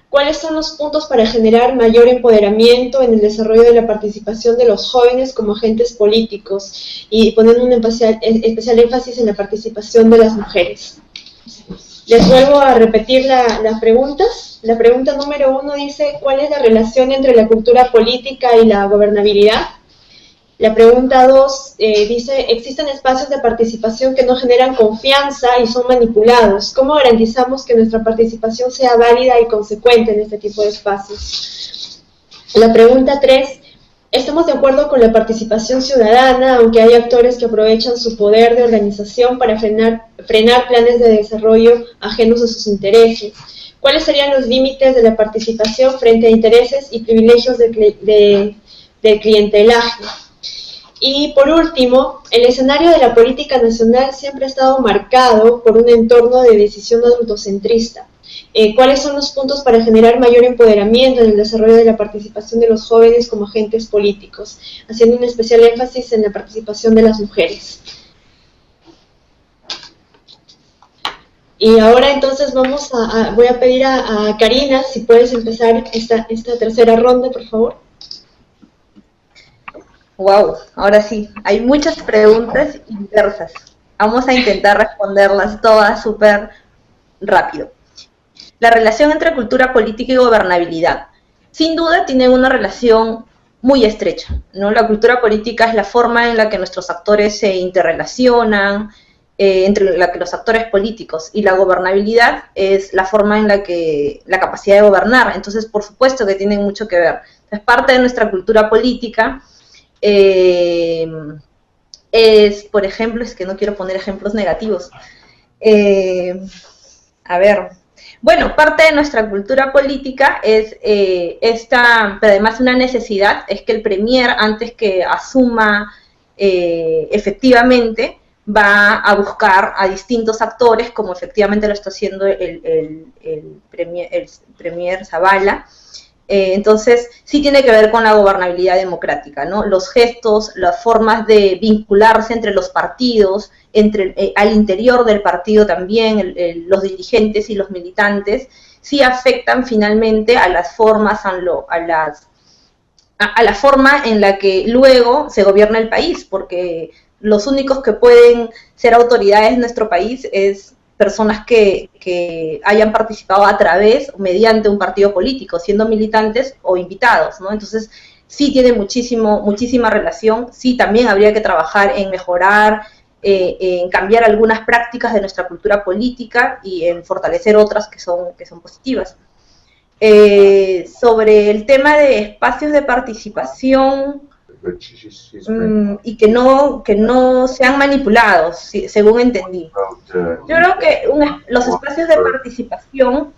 ¿Cuáles son los puntos para generar mayor empoderamiento en el desarrollo de la participación de los jóvenes como agentes políticos, y poniendo un especial énfasis en la participación de las mujeres? Les vuelvo a repetir las preguntas. La pregunta número 1 dice: ¿cuál es la relación entre la cultura política y la gobernabilidad? La pregunta 2 dice: ¿existen espacios de participación que no generan confianza y son manipulados? ¿Cómo garantizamos que nuestra participación sea válida y consecuente en este tipo de espacios? La pregunta 3: ¿estamos de acuerdo con la participación ciudadana, aunque hay actores que aprovechan su poder de organización para frenar planes de desarrollo ajenos a sus intereses? ¿Cuáles serían los límites de la participación frente a intereses y privilegios del clientelaje? Y por último, el escenario de la política nacional siempre ha estado marcado por un entorno de decisión adultocentrista. ¿Cuáles son los puntos para generar mayor empoderamiento en el desarrollo de la participación de los jóvenes como agentes políticos, haciendo un especial énfasis en la participación de las mujeres? Y ahora entonces voy a pedir a Karina si puedes empezar esta tercera ronda, por favor. Wow, ahora sí, hay muchas preguntas diversas. Vamos a intentar responderlas todas súper rápido. la relación entre cultura política y gobernabilidad. Sin duda tienen una relación muy estrecha, ¿no? La cultura política es la forma en la que nuestros actores se interrelacionan, entre la que los actores políticos, y la gobernabilidad es la forma en la que, la capacidad de gobernar. Entonces, por supuesto que tienen mucho que ver. Es parte de nuestra cultura política. Es, por ejemplo, es que no quiero poner ejemplos negativos. A ver, bueno, parte de nuestra cultura política es esta, pero además una necesidad, es que el premier, antes que asuma efectivamente, va a buscar a distintos actores, como efectivamente lo está haciendo el premier Zavala. Entonces, sí tiene que ver con la gobernabilidad democrática, ¿no? Los gestos, las formas de vincularse entre los partidos, al interior del partido también, los dirigentes y los militantes, sí afectan finalmente a las formas, a la forma en la que luego se gobierna el país, porque los únicos que pueden ser autoridades en nuestro país es personas que hayan participado a través, mediante un partido político, siendo militantes o invitados, ¿no? Entonces, sí tiene muchísima relación, sí también habría que trabajar en mejorar, en cambiar algunas prácticas de nuestra cultura política y en fortalecer otras que son positivas. Sobre el tema de espacios de participación y que no sean manipulados, según entendí. Yo creo que los espacios de participación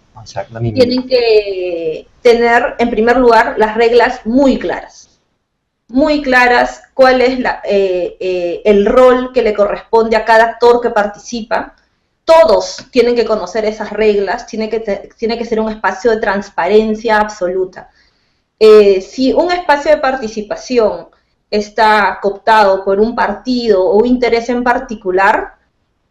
tienen que tener, en primer lugar, las reglas muy claras, cuál es el rol que le corresponde a cada actor que participa. Todos tienen que conocer esas reglas, tiene que ser un espacio de transparencia absoluta. Si un espacio de participación está cooptado por un partido o un interés en particular,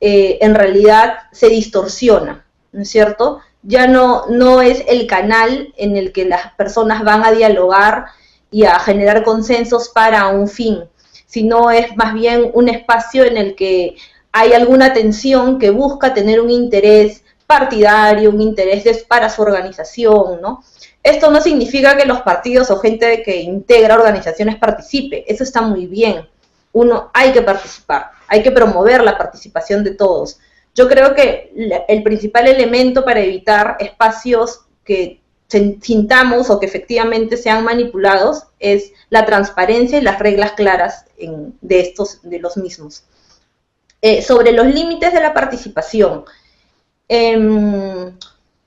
en realidad se distorsiona, ¿no es cierto? Ya no es el canal en el que las personas van a dialogar y a generar consensos para un fin, sino es más bien un espacio en el que hay alguna tensión que busca tener un interés partidario, un interés para su organización, ¿no? Esto no significa que los partidos o gente que integra organizaciones participe, eso está muy bien. Hay que participar, hay que promover la participación de todos. Yo creo que el principal elemento para evitar espacios que sintamos o que efectivamente sean manipulados es la transparencia y las reglas claras de los mismos. Sobre los límites de la participación,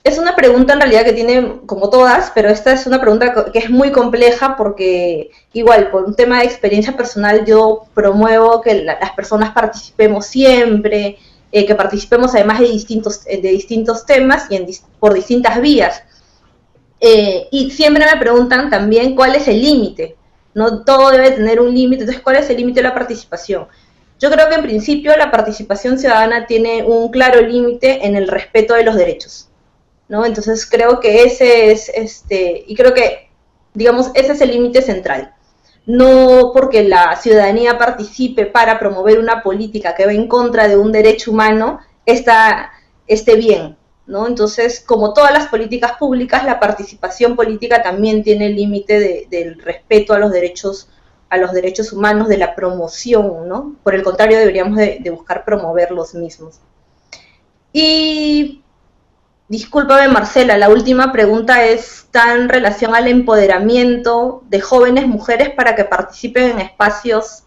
es una pregunta en realidad que tiene como todas, pero esta es una pregunta que es muy compleja porque igual por un tema de experiencia personal yo promuevo que las personas participemos siempre, que participemos además de distintos temas y por distintas vías. Y siempre me preguntan también cuál es el límite, ¿no? Todo debe tener un límite, entonces ¿cuál es el límite de la participación? Yo creo que en principio la participación ciudadana tiene un claro límite en el respeto de los derechos, ¿no? Entonces creo que ese es, y creo que, digamos, ese es el límite central. No porque la ciudadanía participe para promover una política que va en contra de un derecho humano, esté bien, ¿no? Entonces, como todas las políticas públicas, la participación política también tiene el límite del respeto a los derechos humanos, de la promoción, ¿no? Por el contrario, deberíamos de buscar promover los mismos. Y, discúlpame Marcela, la última pregunta está en relación al empoderamiento de jóvenes mujeres para que participen en espacios.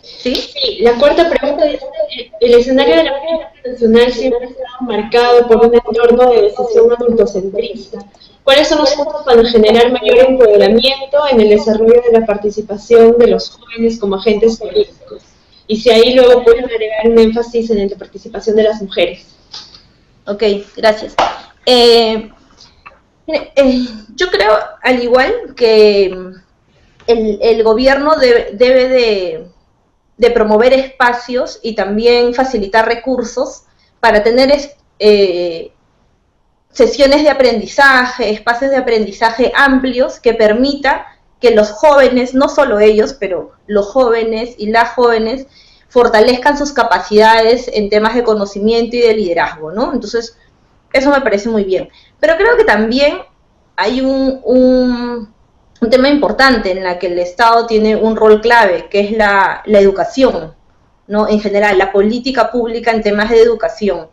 ¿Sí? Sí, la cuarta pregunta dice: el escenario de la política nacional siempre ha estado marcado por un entorno de decisión adultocentrista. ¿Cuáles son los puntos para generar mayor empoderamiento en el desarrollo de la participación de los jóvenes como agentes políticos? Y si ahí luego pueden agregar un énfasis en la participación de las mujeres. Ok, gracias. Yo creo, al igual que el gobierno debe de promover espacios y también facilitar recursos para tener sesiones de aprendizaje, espacios de aprendizaje amplios que permita que los jóvenes, no solo ellos, pero los jóvenes y las jóvenes fortalezcan sus capacidades en temas de conocimiento y de liderazgo, ¿no? Entonces, eso me parece muy bien. Pero creo que también hay un tema importante en la que el Estado tiene un rol clave, que es la educación, ¿no? En general, la política pública en temas de educación.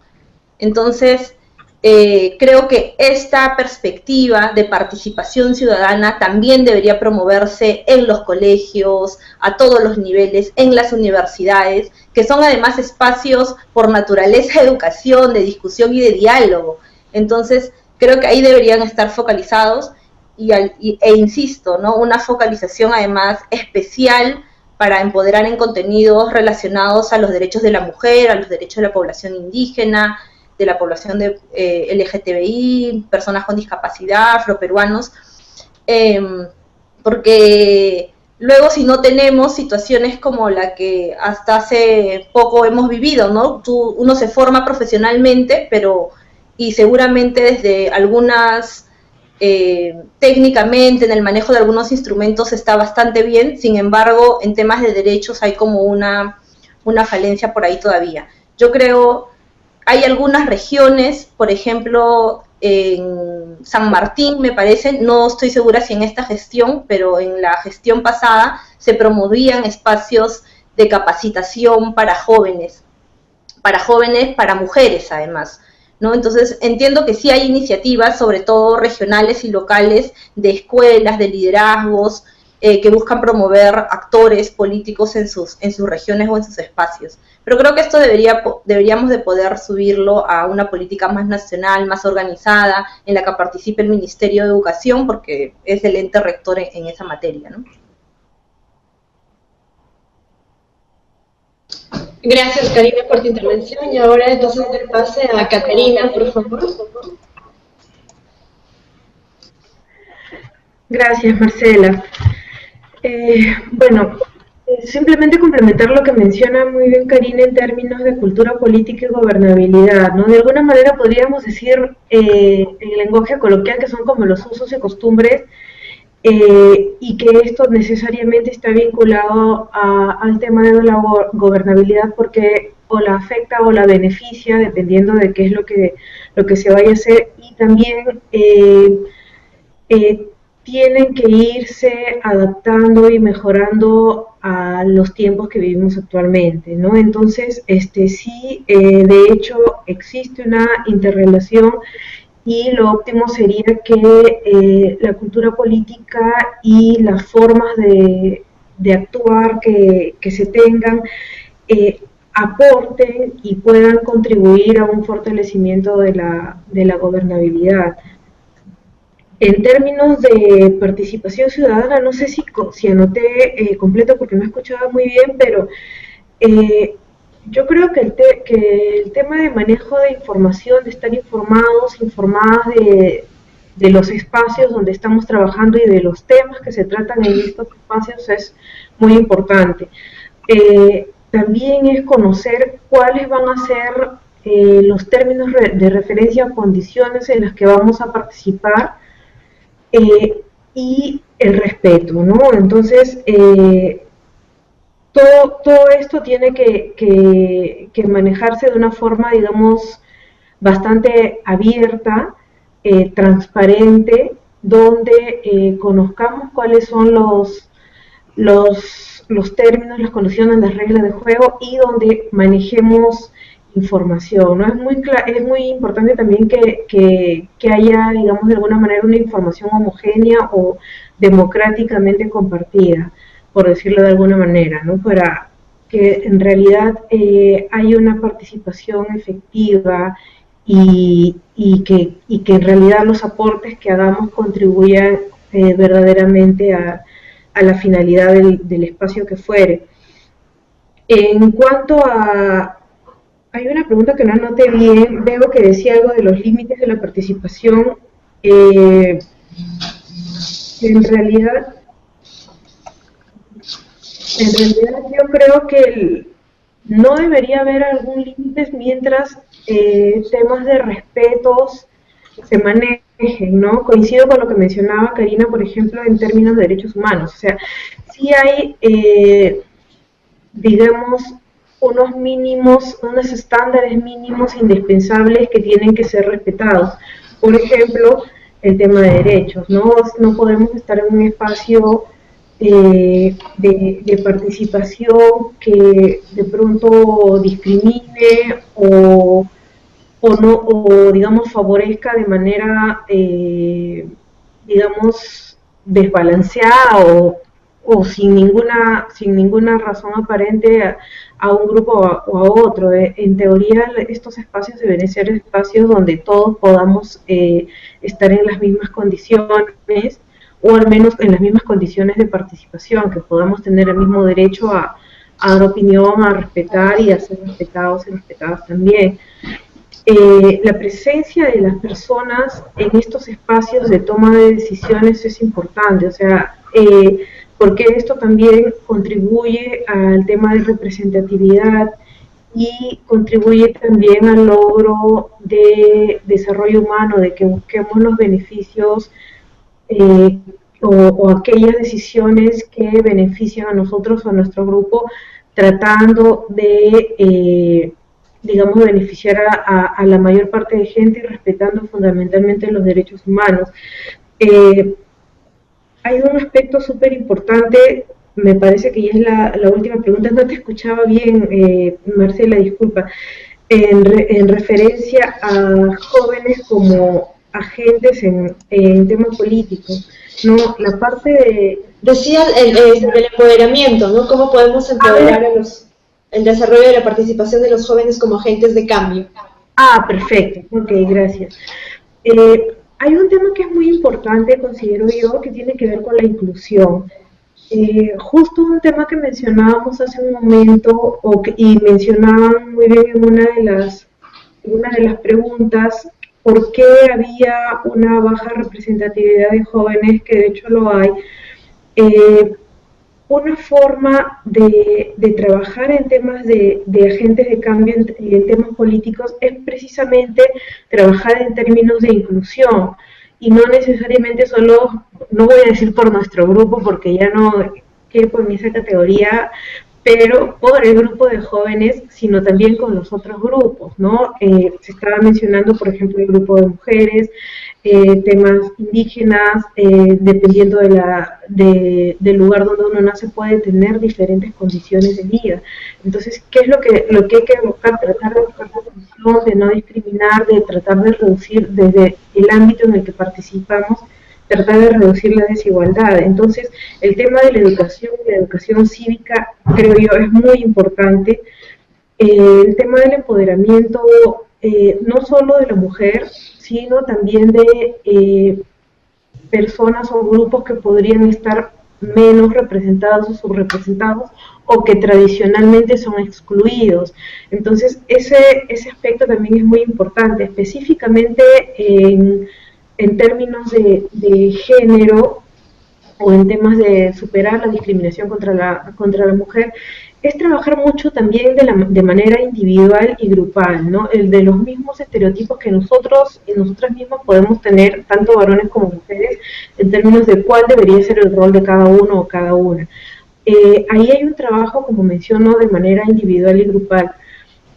Entonces, creo que esta perspectiva de participación ciudadana también debería promoverse en los colegios, a todos los niveles, en las universidades, que son además espacios por naturaleza de educación, de discusión y de diálogo. Entonces, creo que ahí deberían estar focalizados e insisto, ¿no? Una focalización además especial para empoderar en contenidos relacionados a los derechos de la mujer, a los derechos de la población indígena, de la población de LGTBI, personas con discapacidad, afroperuanos, porque luego si no tenemos situaciones como la que hasta hace poco hemos vivido, ¿no? Uno se forma profesionalmente, y seguramente desde algunas, técnicamente en el manejo de algunos instrumentos está bastante bien, sin embargo en temas de derechos hay como una falencia por ahí todavía. Yo creo, hay algunas regiones, por ejemplo en San Martín me parece, no estoy segura si en esta gestión, pero en la gestión pasada se promovían espacios de capacitación para jóvenes, para mujeres además, ¿no? Entonces entiendo que sí hay iniciativas, sobre todo regionales y locales, de escuelas, de liderazgos, que buscan promover actores políticos en sus regiones o en sus espacios. Pero creo que esto deberíamos de poder subirlo a una política más nacional, más organizada, en la que participe el Ministerio de Educación, porque es el ente rector en esa materia, ¿no? Gracias, Karina, por tu intervención. Y ahora entonces el pase a Caterina, por favor. Gracias, Marcela. Bueno, simplemente complementar lo que menciona muy bien Karina en términos de cultura política y gobernabilidad, ¿no? De alguna manera podríamos decir en lenguaje coloquial que son como los usos y costumbres, y que esto necesariamente está vinculado al tema de la gobernabilidad, porque o la afecta o la beneficia, dependiendo de qué es lo que se vaya a hacer, y también tienen que irse adaptando y mejorando a los tiempos que vivimos actualmente, ¿no? Entonces, sí, de hecho, existe una interrelación, y lo óptimo sería que la cultura política y las formas de actuar que se tengan aporten y puedan contribuir a un fortalecimiento de la gobernabilidad. En términos de participación ciudadana, no sé si anoté completo porque no escuchaba muy bien, pero yo creo que el tema de manejo de información, de estar informadas de los espacios donde estamos trabajando y de los temas que se tratan en estos espacios es muy importante. También es conocer cuáles van a ser los términos de referencia o condiciones en las que vamos a participar, y el respeto, ¿no? Entonces, todo esto tiene que manejarse de una forma, digamos, bastante abierta, transparente, donde conozcamos cuáles son los términos, las condiciones, las reglas de juego, y donde manejemos información, ¿no? Es muy importante también que haya, digamos, de alguna manera una información homogénea o democráticamente compartida, por decirlo de alguna manera, ¿no? Para que en realidad haya una participación efectiva y que en realidad los aportes que hagamos contribuyan verdaderamente a la finalidad del espacio que fuere. En cuanto a... Hay una pregunta que no anoté bien, veo que decía algo de los límites de la participación. En realidad yo creo que no debería haber algún límite mientras temas de respetos se manejen, ¿no? Coincido con lo que mencionaba Karina, por ejemplo, en términos de derechos humanos. O sea, sí hay, digamos, unos mínimos, unos estándares mínimos indispensables que tienen que ser respetados. Por ejemplo, el tema de derechos, ¿no? No podemos estar en un espacio de participación que de pronto discrimine o digamos favorezca de manera digamos desbalanceada o sin ninguna razón aparente a un grupo o a otro. En teoría estos espacios deben ser espacios donde todos podamos estar en las mismas condiciones, o al menos en las mismas condiciones de participación, que podamos tener el mismo derecho a dar opinión, a respetar y a ser respetados y respetadas también. La presencia de las personas en estos espacios de toma de decisiones es importante, o sea, porque esto también contribuye al tema de representatividad y contribuye también al logro de desarrollo humano, de que busquemos los beneficios o aquellas decisiones que benefician a nosotros o a nuestro grupo, tratando de digamos, beneficiar a la mayor parte de gente y respetando fundamentalmente los derechos humanos. Hay un aspecto súper importante, me parece que ya es la última pregunta, no te escuchaba bien, Marcela, disculpa, en referencia a jóvenes como agentes en temas políticos, ¿no? La parte de... Decía el empoderamiento, ¿no? ¿Cómo podemos empoderar el desarrollo de la participación de los jóvenes como agentes de cambio? Ah, perfecto, ok, gracias. Hay un tema que es muy importante, considero yo, que tiene que ver con la inclusión. Justo un tema que mencionábamos hace un momento, y mencionaban muy bien en una de las preguntas, por qué había una baja representatividad de jóvenes, que de hecho lo hay. Una forma de trabajar en temas de agentes de cambio, en temas políticos, es precisamente trabajar en términos de inclusión, y no necesariamente solo, no voy a decir por nuestro grupo porque ya no quepo en esa categoría, pero por el grupo de jóvenes, sino también con los otros grupos, ¿no? Se estaba mencionando, por ejemplo, el grupo de mujeres, temas indígenas, dependiendo del lugar donde uno nace, puede tener diferentes condiciones de vida. Entonces, ¿qué es lo que hay que buscar? Tratar de buscar la solución, de no discriminar, de tratar de reducir desde el ámbito en el que participamos, tratar de reducir la desigualdad. Entonces, el tema de la educación cívica, creo yo, es muy importante. El tema del empoderamiento, no solo de la mujer, sino también de personas o grupos que podrían estar menos representados o subrepresentados, o que tradicionalmente son excluidos. Entonces, ese aspecto también es muy importante, específicamente en términos de género, o en temas de superar la discriminación contra la mujer, es trabajar mucho también de manera individual y grupal, ¿no? El de los mismos estereotipos que nosotras mismas podemos tener, tanto varones como mujeres, en términos de cuál debería ser el rol de cada uno o cada una. Ahí hay un trabajo, como menciono, de manera individual y grupal.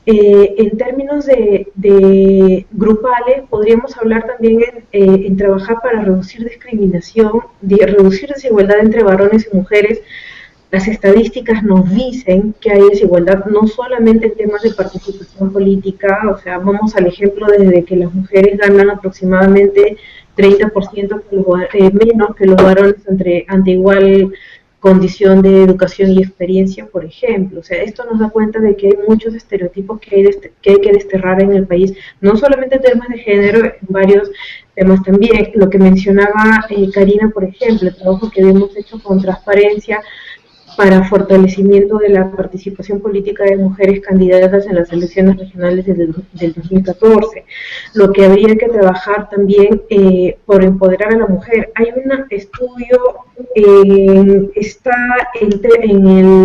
En términos de grupales, podríamos hablar también en trabajar para reducir discriminación, reducir desigualdad entre varones y mujeres. Las estadísticas nos dicen que hay desigualdad no solamente en temas de participación política, o sea, vamos al ejemplo desde que las mujeres ganan aproximadamente 30% menos que los varones ante igual condición de educación y experiencia, por ejemplo. O sea, esto nos da cuenta de que hay muchos estereotipos que hay que desterrar en el país, no solamente en temas de género, en varios temas también. Lo que mencionaba Karina, por ejemplo, el trabajo que hemos hecho con transparencia para fortalecimiento de la participación política de mujeres candidatas en las elecciones regionales del 2014. Lo que habría que trabajar también por empoderar a la mujer. Hay un estudio, está en el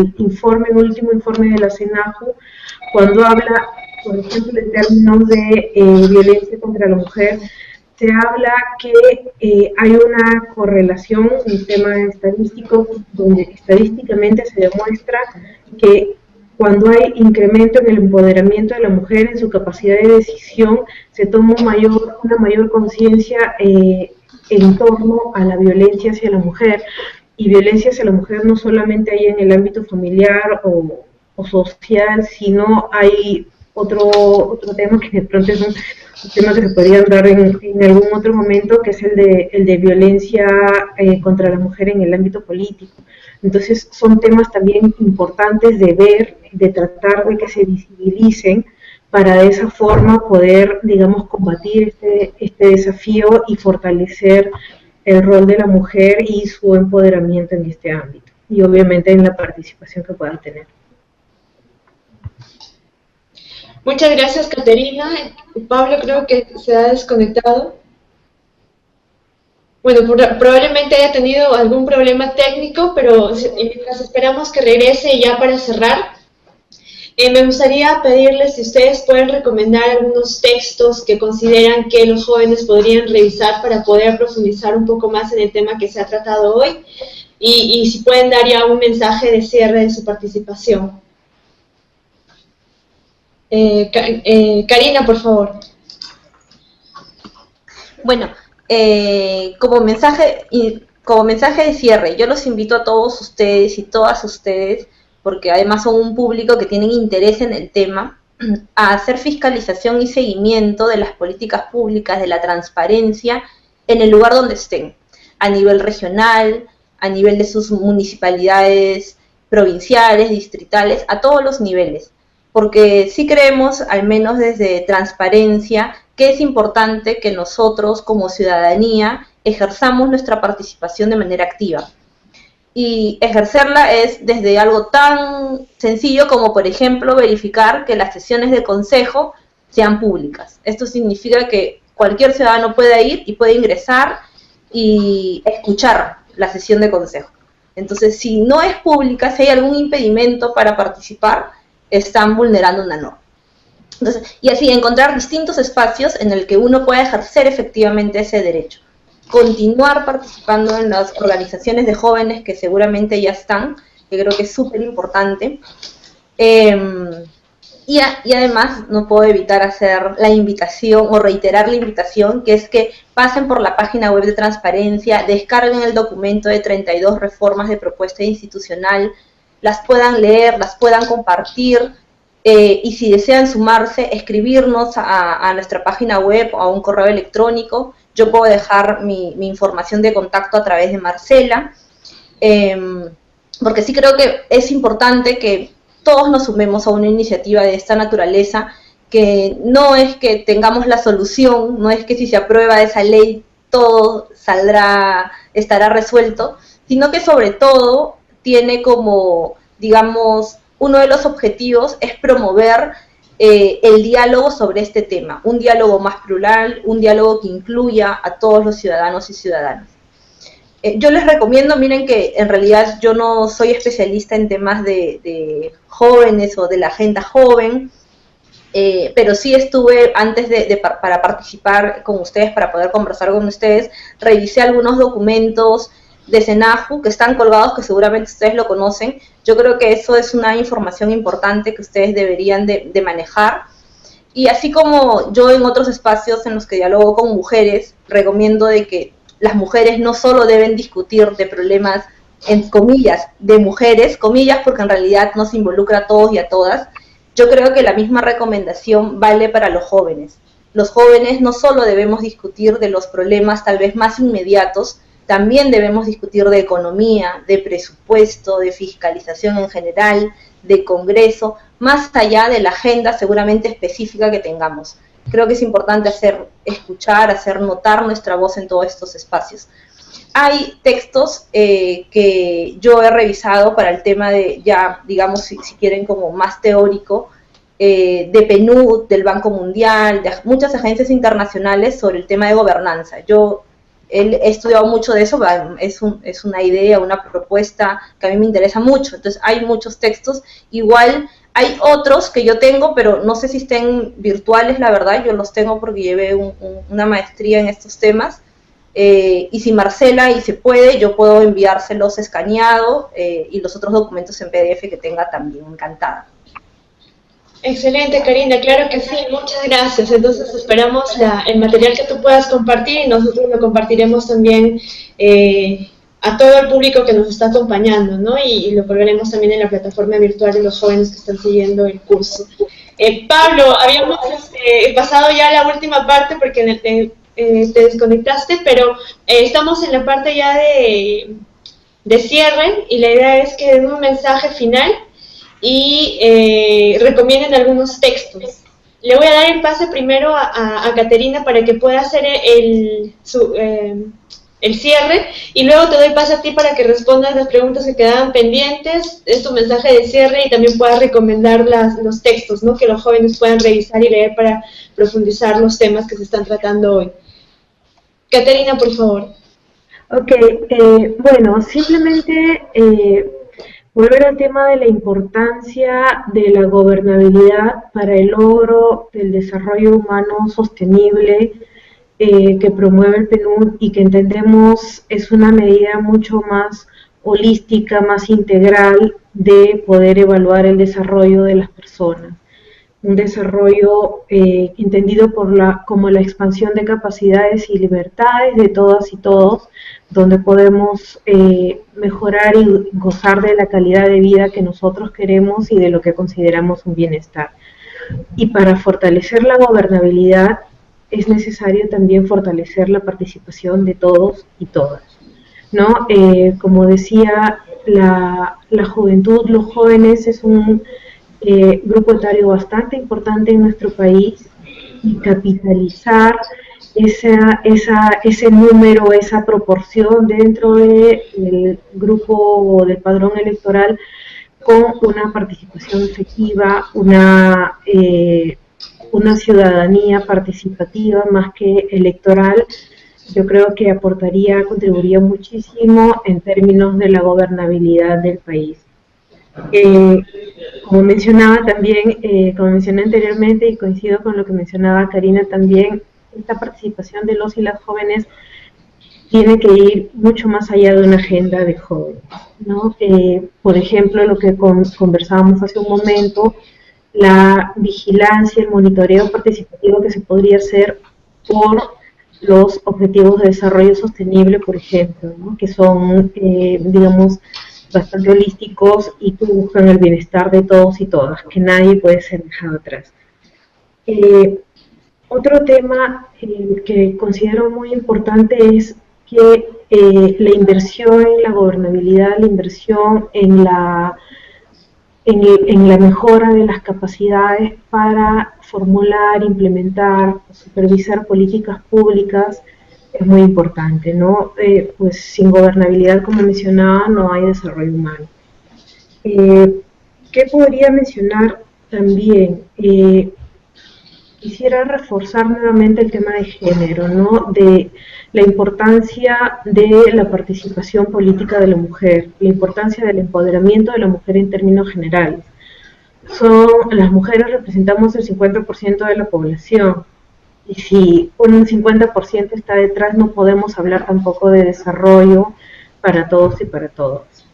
último informe de la CENAJU, cuando habla, por ejemplo, en términos de violencia contra la mujer, se habla que hay una correlación, un tema estadístico, donde estadísticamente se demuestra que cuando hay incremento en el empoderamiento de la mujer, en su capacidad de decisión, se toma una mayor conciencia en torno a la violencia hacia la mujer. Y violencia hacia la mujer no solamente hay en el ámbito familiar o social, sino hay otro tema que de pronto es un tema que se podría dar en algún otro momento, que es el de violencia contra la mujer en el ámbito político. Entonces son temas también importantes de ver, de tratar de que se visibilicen, para de esa forma poder, digamos, combatir este desafío y fortalecer el rol de la mujer y su empoderamiento en este ámbito, y obviamente en la participación que puedan tener. Muchas gracias, Caterina. Pablo creo que se ha desconectado. Bueno, probablemente haya tenido algún problema técnico, pero mientras esperamos que regrese, ya para cerrar, me gustaría pedirles si ustedes pueden recomendar algunos textos que consideran que los jóvenes podrían revisar para poder profundizar un poco más en el tema que se ha tratado hoy, y si pueden dar ya un mensaje de cierre de su participación. Karina, por favor. Bueno, como mensaje de cierre, yo los invito a todos ustedes y todas ustedes, porque además son un público que tienen interés en el tema, a hacer fiscalización y seguimiento de las políticas públicas, de la transparencia, en el lugar donde estén, a nivel regional, a nivel de sus municipalidades provinciales, distritales, a todos los niveles. Porque sí creemos, al menos desde Transparencia, que es importante que nosotros como ciudadanía ejerzamos nuestra participación de manera activa. Y ejercerla es desde algo tan sencillo como, por ejemplo, verificar que las sesiones de consejo sean públicas. Esto significa que cualquier ciudadano pueda ir y puede ingresar y escuchar la sesión de consejo. Entonces, si no es pública, si hay algún impedimento para participar, están vulnerando una norma. Entonces, y así encontrar distintos espacios en el que uno pueda ejercer efectivamente ese derecho. Continuar participando en las organizaciones de jóvenes que seguramente ya están, que creo que es súper importante. Y además no puedo evitar hacer la invitación o reiterar la invitación, que es que pasen por la página web de Transparencia, descarguen el documento de 32 reformas de propuesta institucional, las puedan leer, las puedan compartir, y si desean sumarse, escribirnos a nuestra página web o a un correo electrónico. Yo puedo dejar mi información de contacto a través de Marcela, porque sí creo que es importante que todos nos sumemos a una iniciativa de esta naturaleza, que no es que tengamos la solución, no es que si se aprueba esa ley todo estará resuelto, sino que sobre todo tiene como, digamos, uno de los objetivos es promover el diálogo sobre este tema, un diálogo más plural, un diálogo que incluya a todos los ciudadanos y ciudadanas. Yo les recomiendo, miren que en realidad yo no soy especialista en temas de jóvenes o de la agenda joven, pero sí estuve, antes para participar con ustedes, para poder conversar con ustedes, revisé algunos documentos de SENAJU que están colgados, que seguramente ustedes lo conocen. Yo creo que eso es una información importante que ustedes deberían de manejar. Y así como yo en otros espacios en los que dialogo con mujeres, recomiendo de que las mujeres no solo deben discutir de problemas, en comillas, de mujeres, comillas, porque en realidad nos involucra a todos y a todas. Yo creo que la misma recomendación vale para los jóvenes. Los jóvenes no solo debemos discutir de los problemas tal vez más inmediatos, también debemos discutir de economía, de presupuesto, de fiscalización en general, de Congreso, más allá de la agenda seguramente específica que tengamos. Creo que es importante escuchar, hacer notar nuestra voz en todos estos espacios. Hay textos que yo he revisado para el tema de, ya digamos, si quieren como más teórico, de PNUD, del Banco Mundial, de muchas agencias internacionales sobre el tema de gobernanza. Yo he estudiado mucho de eso, es una idea, una propuesta que a mí me interesa mucho. Entonces hay muchos textos, igual hay otros que yo tengo, pero no sé si estén virtuales, la verdad, yo los tengo porque llevé una maestría en estos temas, y si Marcela, y se puede, yo puedo enviárselos escaneado, y los otros documentos en PDF que tenga también, encantada. Excelente, Karina, claro que sí, muchas gracias. Entonces esperamos el material que tú puedas compartir y nosotros lo compartiremos también a todo el público que nos está acompañando, ¿no? Y lo colgaremos también en la plataforma virtual de los jóvenes que están siguiendo el curso. Pablo, habíamos pasado ya a la última parte porque te desconectaste, pero estamos en la parte ya de cierre y la idea es que den un mensaje final y recomienden algunos textos. Le voy a dar el pase primero a Caterina para que pueda hacer el cierre y luego te doy pase a ti para que respondas las preguntas que quedaban pendientes, es tu mensaje de cierre y también puedas recomendar los textos, ¿no? Que los jóvenes puedan revisar y leer para profundizar los temas que se están tratando hoy. Caterina, por favor. Ok, bueno, simplemente volver al tema de la importancia de la gobernabilidad para el logro del desarrollo humano sostenible que promueve el PNUD y que entendemos es una medida mucho más holística, más integral de poder evaluar el desarrollo de las personas. Un desarrollo entendido como la expansión de capacidades y libertades de todas y todos, donde podemos mejorar y gozar de la calidad de vida que nosotros queremos y de lo que consideramos un bienestar. Y para fortalecer la gobernabilidad es necesario también fortalecer la participación de todos y todas, ¿no? Como decía, la juventud, los jóvenes es un grupo etario bastante importante en nuestro país y capitalizar ese número, esa proporción dentro del grupo del padrón electoral con una participación efectiva, una ciudadanía participativa más que electoral, yo creo que contribuiría muchísimo en términos de la gobernabilidad del país. Como mencioné anteriormente y coincido con lo que mencionaba Karina también, esta participación de los y las jóvenes tiene que ir mucho más allá de una agenda de jóvenes, ¿no? Por ejemplo, lo que conversábamos hace un momento, la vigilancia, el monitoreo participativo que se podría hacer por los objetivos de desarrollo sostenible, por ejemplo, ¿no? Que son, digamos, bastante holísticos y que buscan el bienestar de todos y todas, que nadie puede ser dejado atrás. Otro tema que considero muy importante es que la inversión en la gobernabilidad, la inversión en la mejora de las capacidades para formular, implementar, supervisar políticas públicas es muy importante, ¿no? Pues sin gobernabilidad, como mencionaba, no hay desarrollo humano. ¿Qué podría mencionar también? Quisiera reforzar nuevamente el tema de género, ¿no? De la importancia de la participación política de la mujer, la importancia del empoderamiento de la mujer en términos generales. Las mujeres representamos el 50% de la población, y si un 50% está detrás, no podemos hablar tampoco de desarrollo para todos y para todas.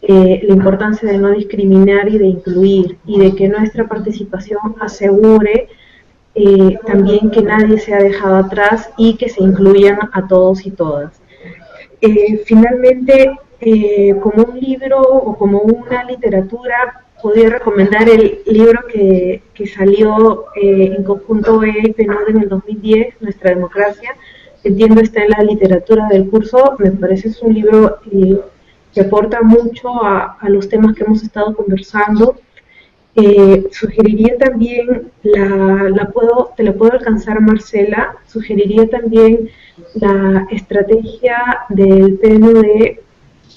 La importancia de no discriminar y de incluir, y de que nuestra participación asegure también que nadie sea dejado atrás y que se incluyan a todos y todas. Finalmente, como un libro o como una literatura, podría recomendar el libro que salió en conjunto y PNUD en el 2010, Nuestra Democracia. Entiendo está en la literatura del curso, me parece es un libro que aporta mucho a los temas que hemos estado conversando. Sugeriría también, te la puedo alcanzar, Marcela, sugeriría también la estrategia del PNUD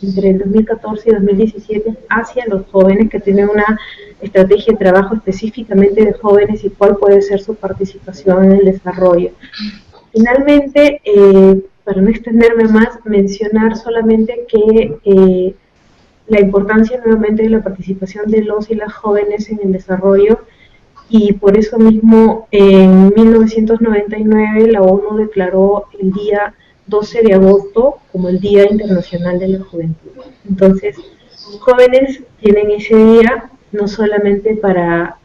entre el 2014 y 2017 hacia los jóvenes, que tiene una estrategia de trabajo específicamente de jóvenes y cuál puede ser su participación en el desarrollo. Finalmente, para no extenderme más, mencionar solamente que la importancia nuevamente de la participación de los y las jóvenes en el desarrollo, y por eso mismo en 1999 la ONU declaró el día 12 de agosto como el Día Internacional de la Juventud. Entonces, jóvenes tienen ese día no solamente para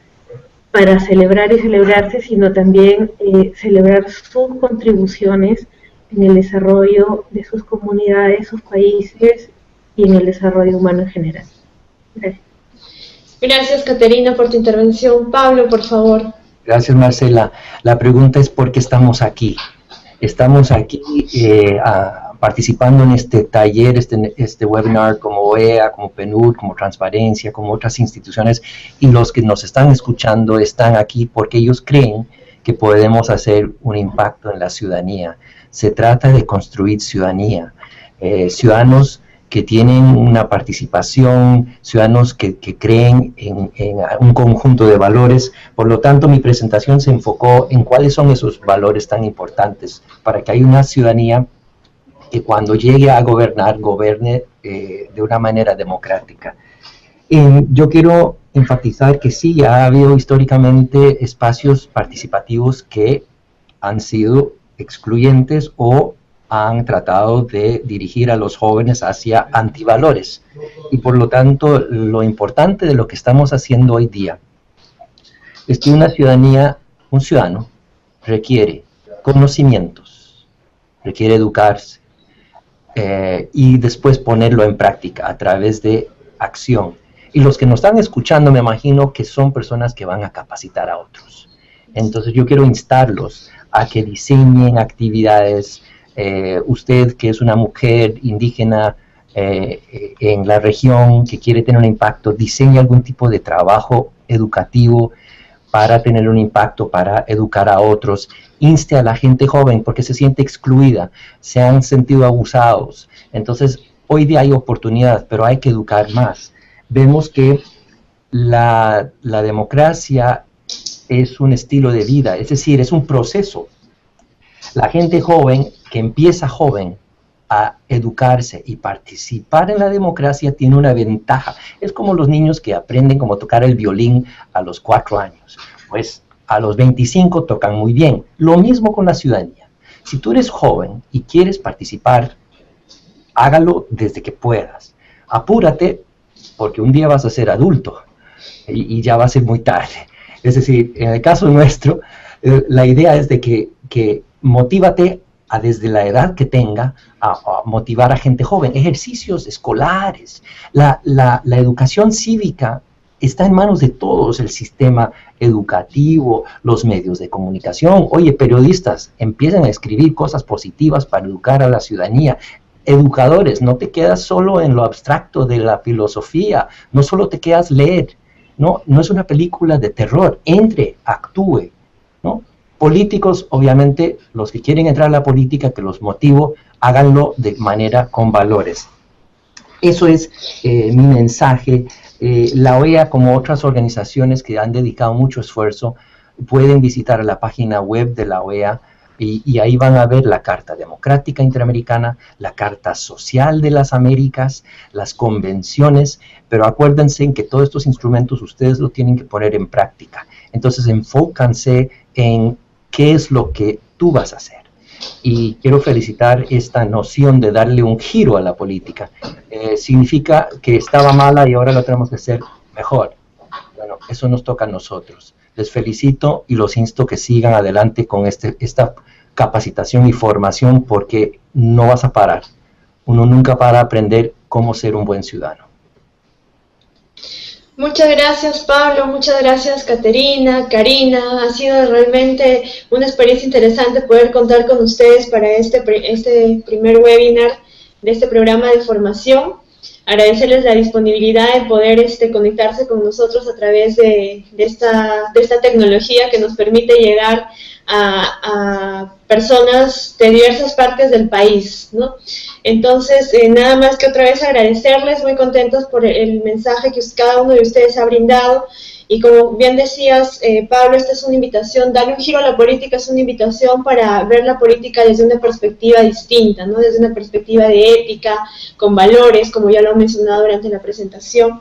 para celebrar y celebrarse, sino también celebrar sus contribuciones en el desarrollo de sus comunidades, sus países y en el desarrollo humano en general. Gracias. Gracias, Caterina, por tu intervención. Pablo, por favor. Gracias, Marcela. La pregunta es ¿por qué estamos aquí? Estamos aquí participando en este taller, este webinar como OEA, como PNUD, como Transparencia, como otras instituciones, y los que nos están escuchando están aquí porque ellos creen que podemos hacer un impacto en la ciudadanía. Se trata de construir ciudadanía, ciudadanos que tienen una participación, ciudadanos que creen en un conjunto de valores. Por lo tanto, mi presentación se enfocó en cuáles son esos valores tan importantes para que haya una ciudadanía que cuando llegue a gobernar, gobierne de una manera democrática. Yo quiero enfatizar que sí, ha habido históricamente espacios participativos que han sido excluyentes o han tratado de dirigir a los jóvenes hacia antivalores. Y por lo tanto, lo importante de lo que estamos haciendo hoy día es que una ciudadanía, un ciudadano, requiere conocimientos, requiere educarse, y después ponerlo en práctica a través de acción. Y los que nos están escuchando, me imagino que son personas que van a capacitar a otros. Entonces yo quiero instarlos a que diseñen actividades. Usted, que es una mujer indígena en la región, que quiere tener un impacto, diseñe algún tipo de trabajo educativo para tener un impacto, para educar a otros. Inste a la gente joven porque se siente excluida, se han sentido abusados. Entonces, hoy día hay oportunidad, pero hay que educar más. Vemos que la democracia es un estilo de vida, es decir, es un proceso. La gente joven, que empieza joven a educarse y participar en la democracia, tiene una ventaja. Es como los niños que aprenden cómo tocar el violín a los 4 años. Pues a los 25 tocan muy bien. Lo mismo con la ciudadanía. Si tú eres joven y quieres participar, hágalo desde que puedas. Apúrate, porque un día vas a ser adulto y ya va a ser muy tarde. Es decir, en el caso nuestro, la idea es de que motívate desde la edad que tenga a motivar a gente joven. Ejercicios escolares, la educación cívica está en manos de todos, el sistema educativo, los medios de comunicación. Oye, periodistas, empiecen a escribir cosas positivas para educar a la ciudadanía. Educadores, no te quedas solo en lo abstracto de la filosofía, no solo te quedas leer, no es una película de terror, entre, actúe, ¿no? Políticos, obviamente, los que quieren entrar a la política, que los motivo, háganlo de manera con valores. Eso es mi mensaje. La OEA, como otras organizaciones que han dedicado mucho esfuerzo, pueden visitar la página web de la OEA y ahí van a ver la Carta Democrática Interamericana, la Carta Social de las Américas, las convenciones, pero acuérdense en que todos estos instrumentos ustedes lo tienen que poner en práctica. Entonces enfócanse en qué es lo que tú vas a hacer. Y quiero felicitar esta noción de darle un giro a la política. Significa que estaba mala y ahora lo tenemos que hacer mejor. Bueno, eso nos toca a nosotros. Les felicito y los insto que sigan adelante con esta capacitación y formación, porque no vas a parar. Uno nunca para de aprender cómo ser un buen ciudadano. Muchas gracias, Pablo, muchas gracias, Caterina, Karina. Ha sido realmente una experiencia interesante poder contar con ustedes para este primer webinar de este programa de formación. Agradecerles la disponibilidad de poder conectarse con nosotros a través de esta tecnología que nos permite llegar a personas de diversas partes del país, ¿no? Entonces, nada más que otra vez agradecerles, muy contentos por el mensaje que cada uno de ustedes ha brindado. Y como bien decías, Pablo, esta es una invitación, darle un giro a la política es una invitación para ver la política desde una perspectiva distinta, ¿no? Desde una perspectiva de ética, con valores, como ya lo he mencionado durante la presentación.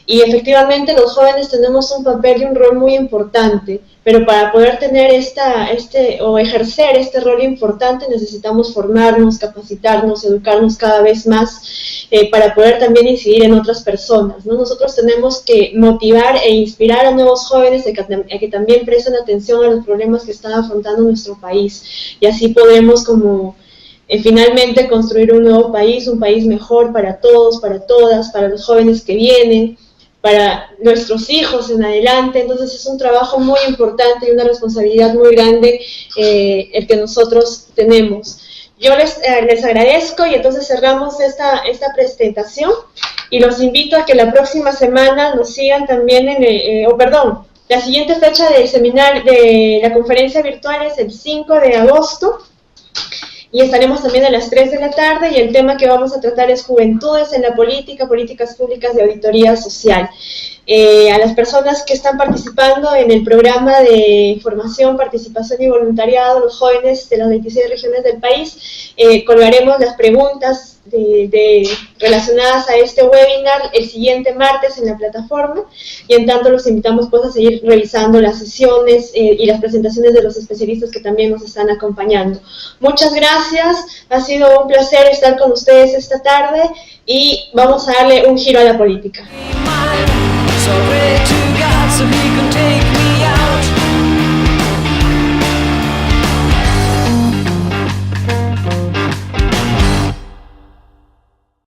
Y efectivamente los jóvenes tenemos un papel y un rol muy importante, pero para poder tener ejercer este rol importante necesitamos formarnos, capacitarnos, educarnos cada vez más para poder también incidir en otras personas, ¿no? Nosotros tenemos que motivar e inspirar estimular a nuevos jóvenes a que también presten atención a los problemas que está afrontando nuestro país, y así podemos como finalmente construir un nuevo país, un país mejor para todos, para todas, para los jóvenes que vienen, para nuestros hijos en adelante. Entonces es un trabajo muy importante y una responsabilidad muy grande el que nosotros tenemos. Yo les agradezco, y entonces cerramos esta presentación, y los invito a que la próxima semana nos sigan también la siguiente fecha del seminario, de la conferencia virtual, es el 5 de agosto, y estaremos también a las 3 de la tarde, y el tema que vamos a tratar es Juventudes en la Política, Políticas Públicas de Auditoría Social. A las personas que están participando en el programa de formación, participación y voluntariado, los jóvenes de las 26 regiones del país, colgaremos las preguntas relacionadas a este webinar el siguiente martes en la plataforma, y en tanto los invitamos pues a seguir revisando las sesiones y las presentaciones de los especialistas que también nos están acompañando. Muchas gracias, ha sido un placer estar con ustedes esta tarde, y vamos a darle un giro a la política. So pray to God so he can take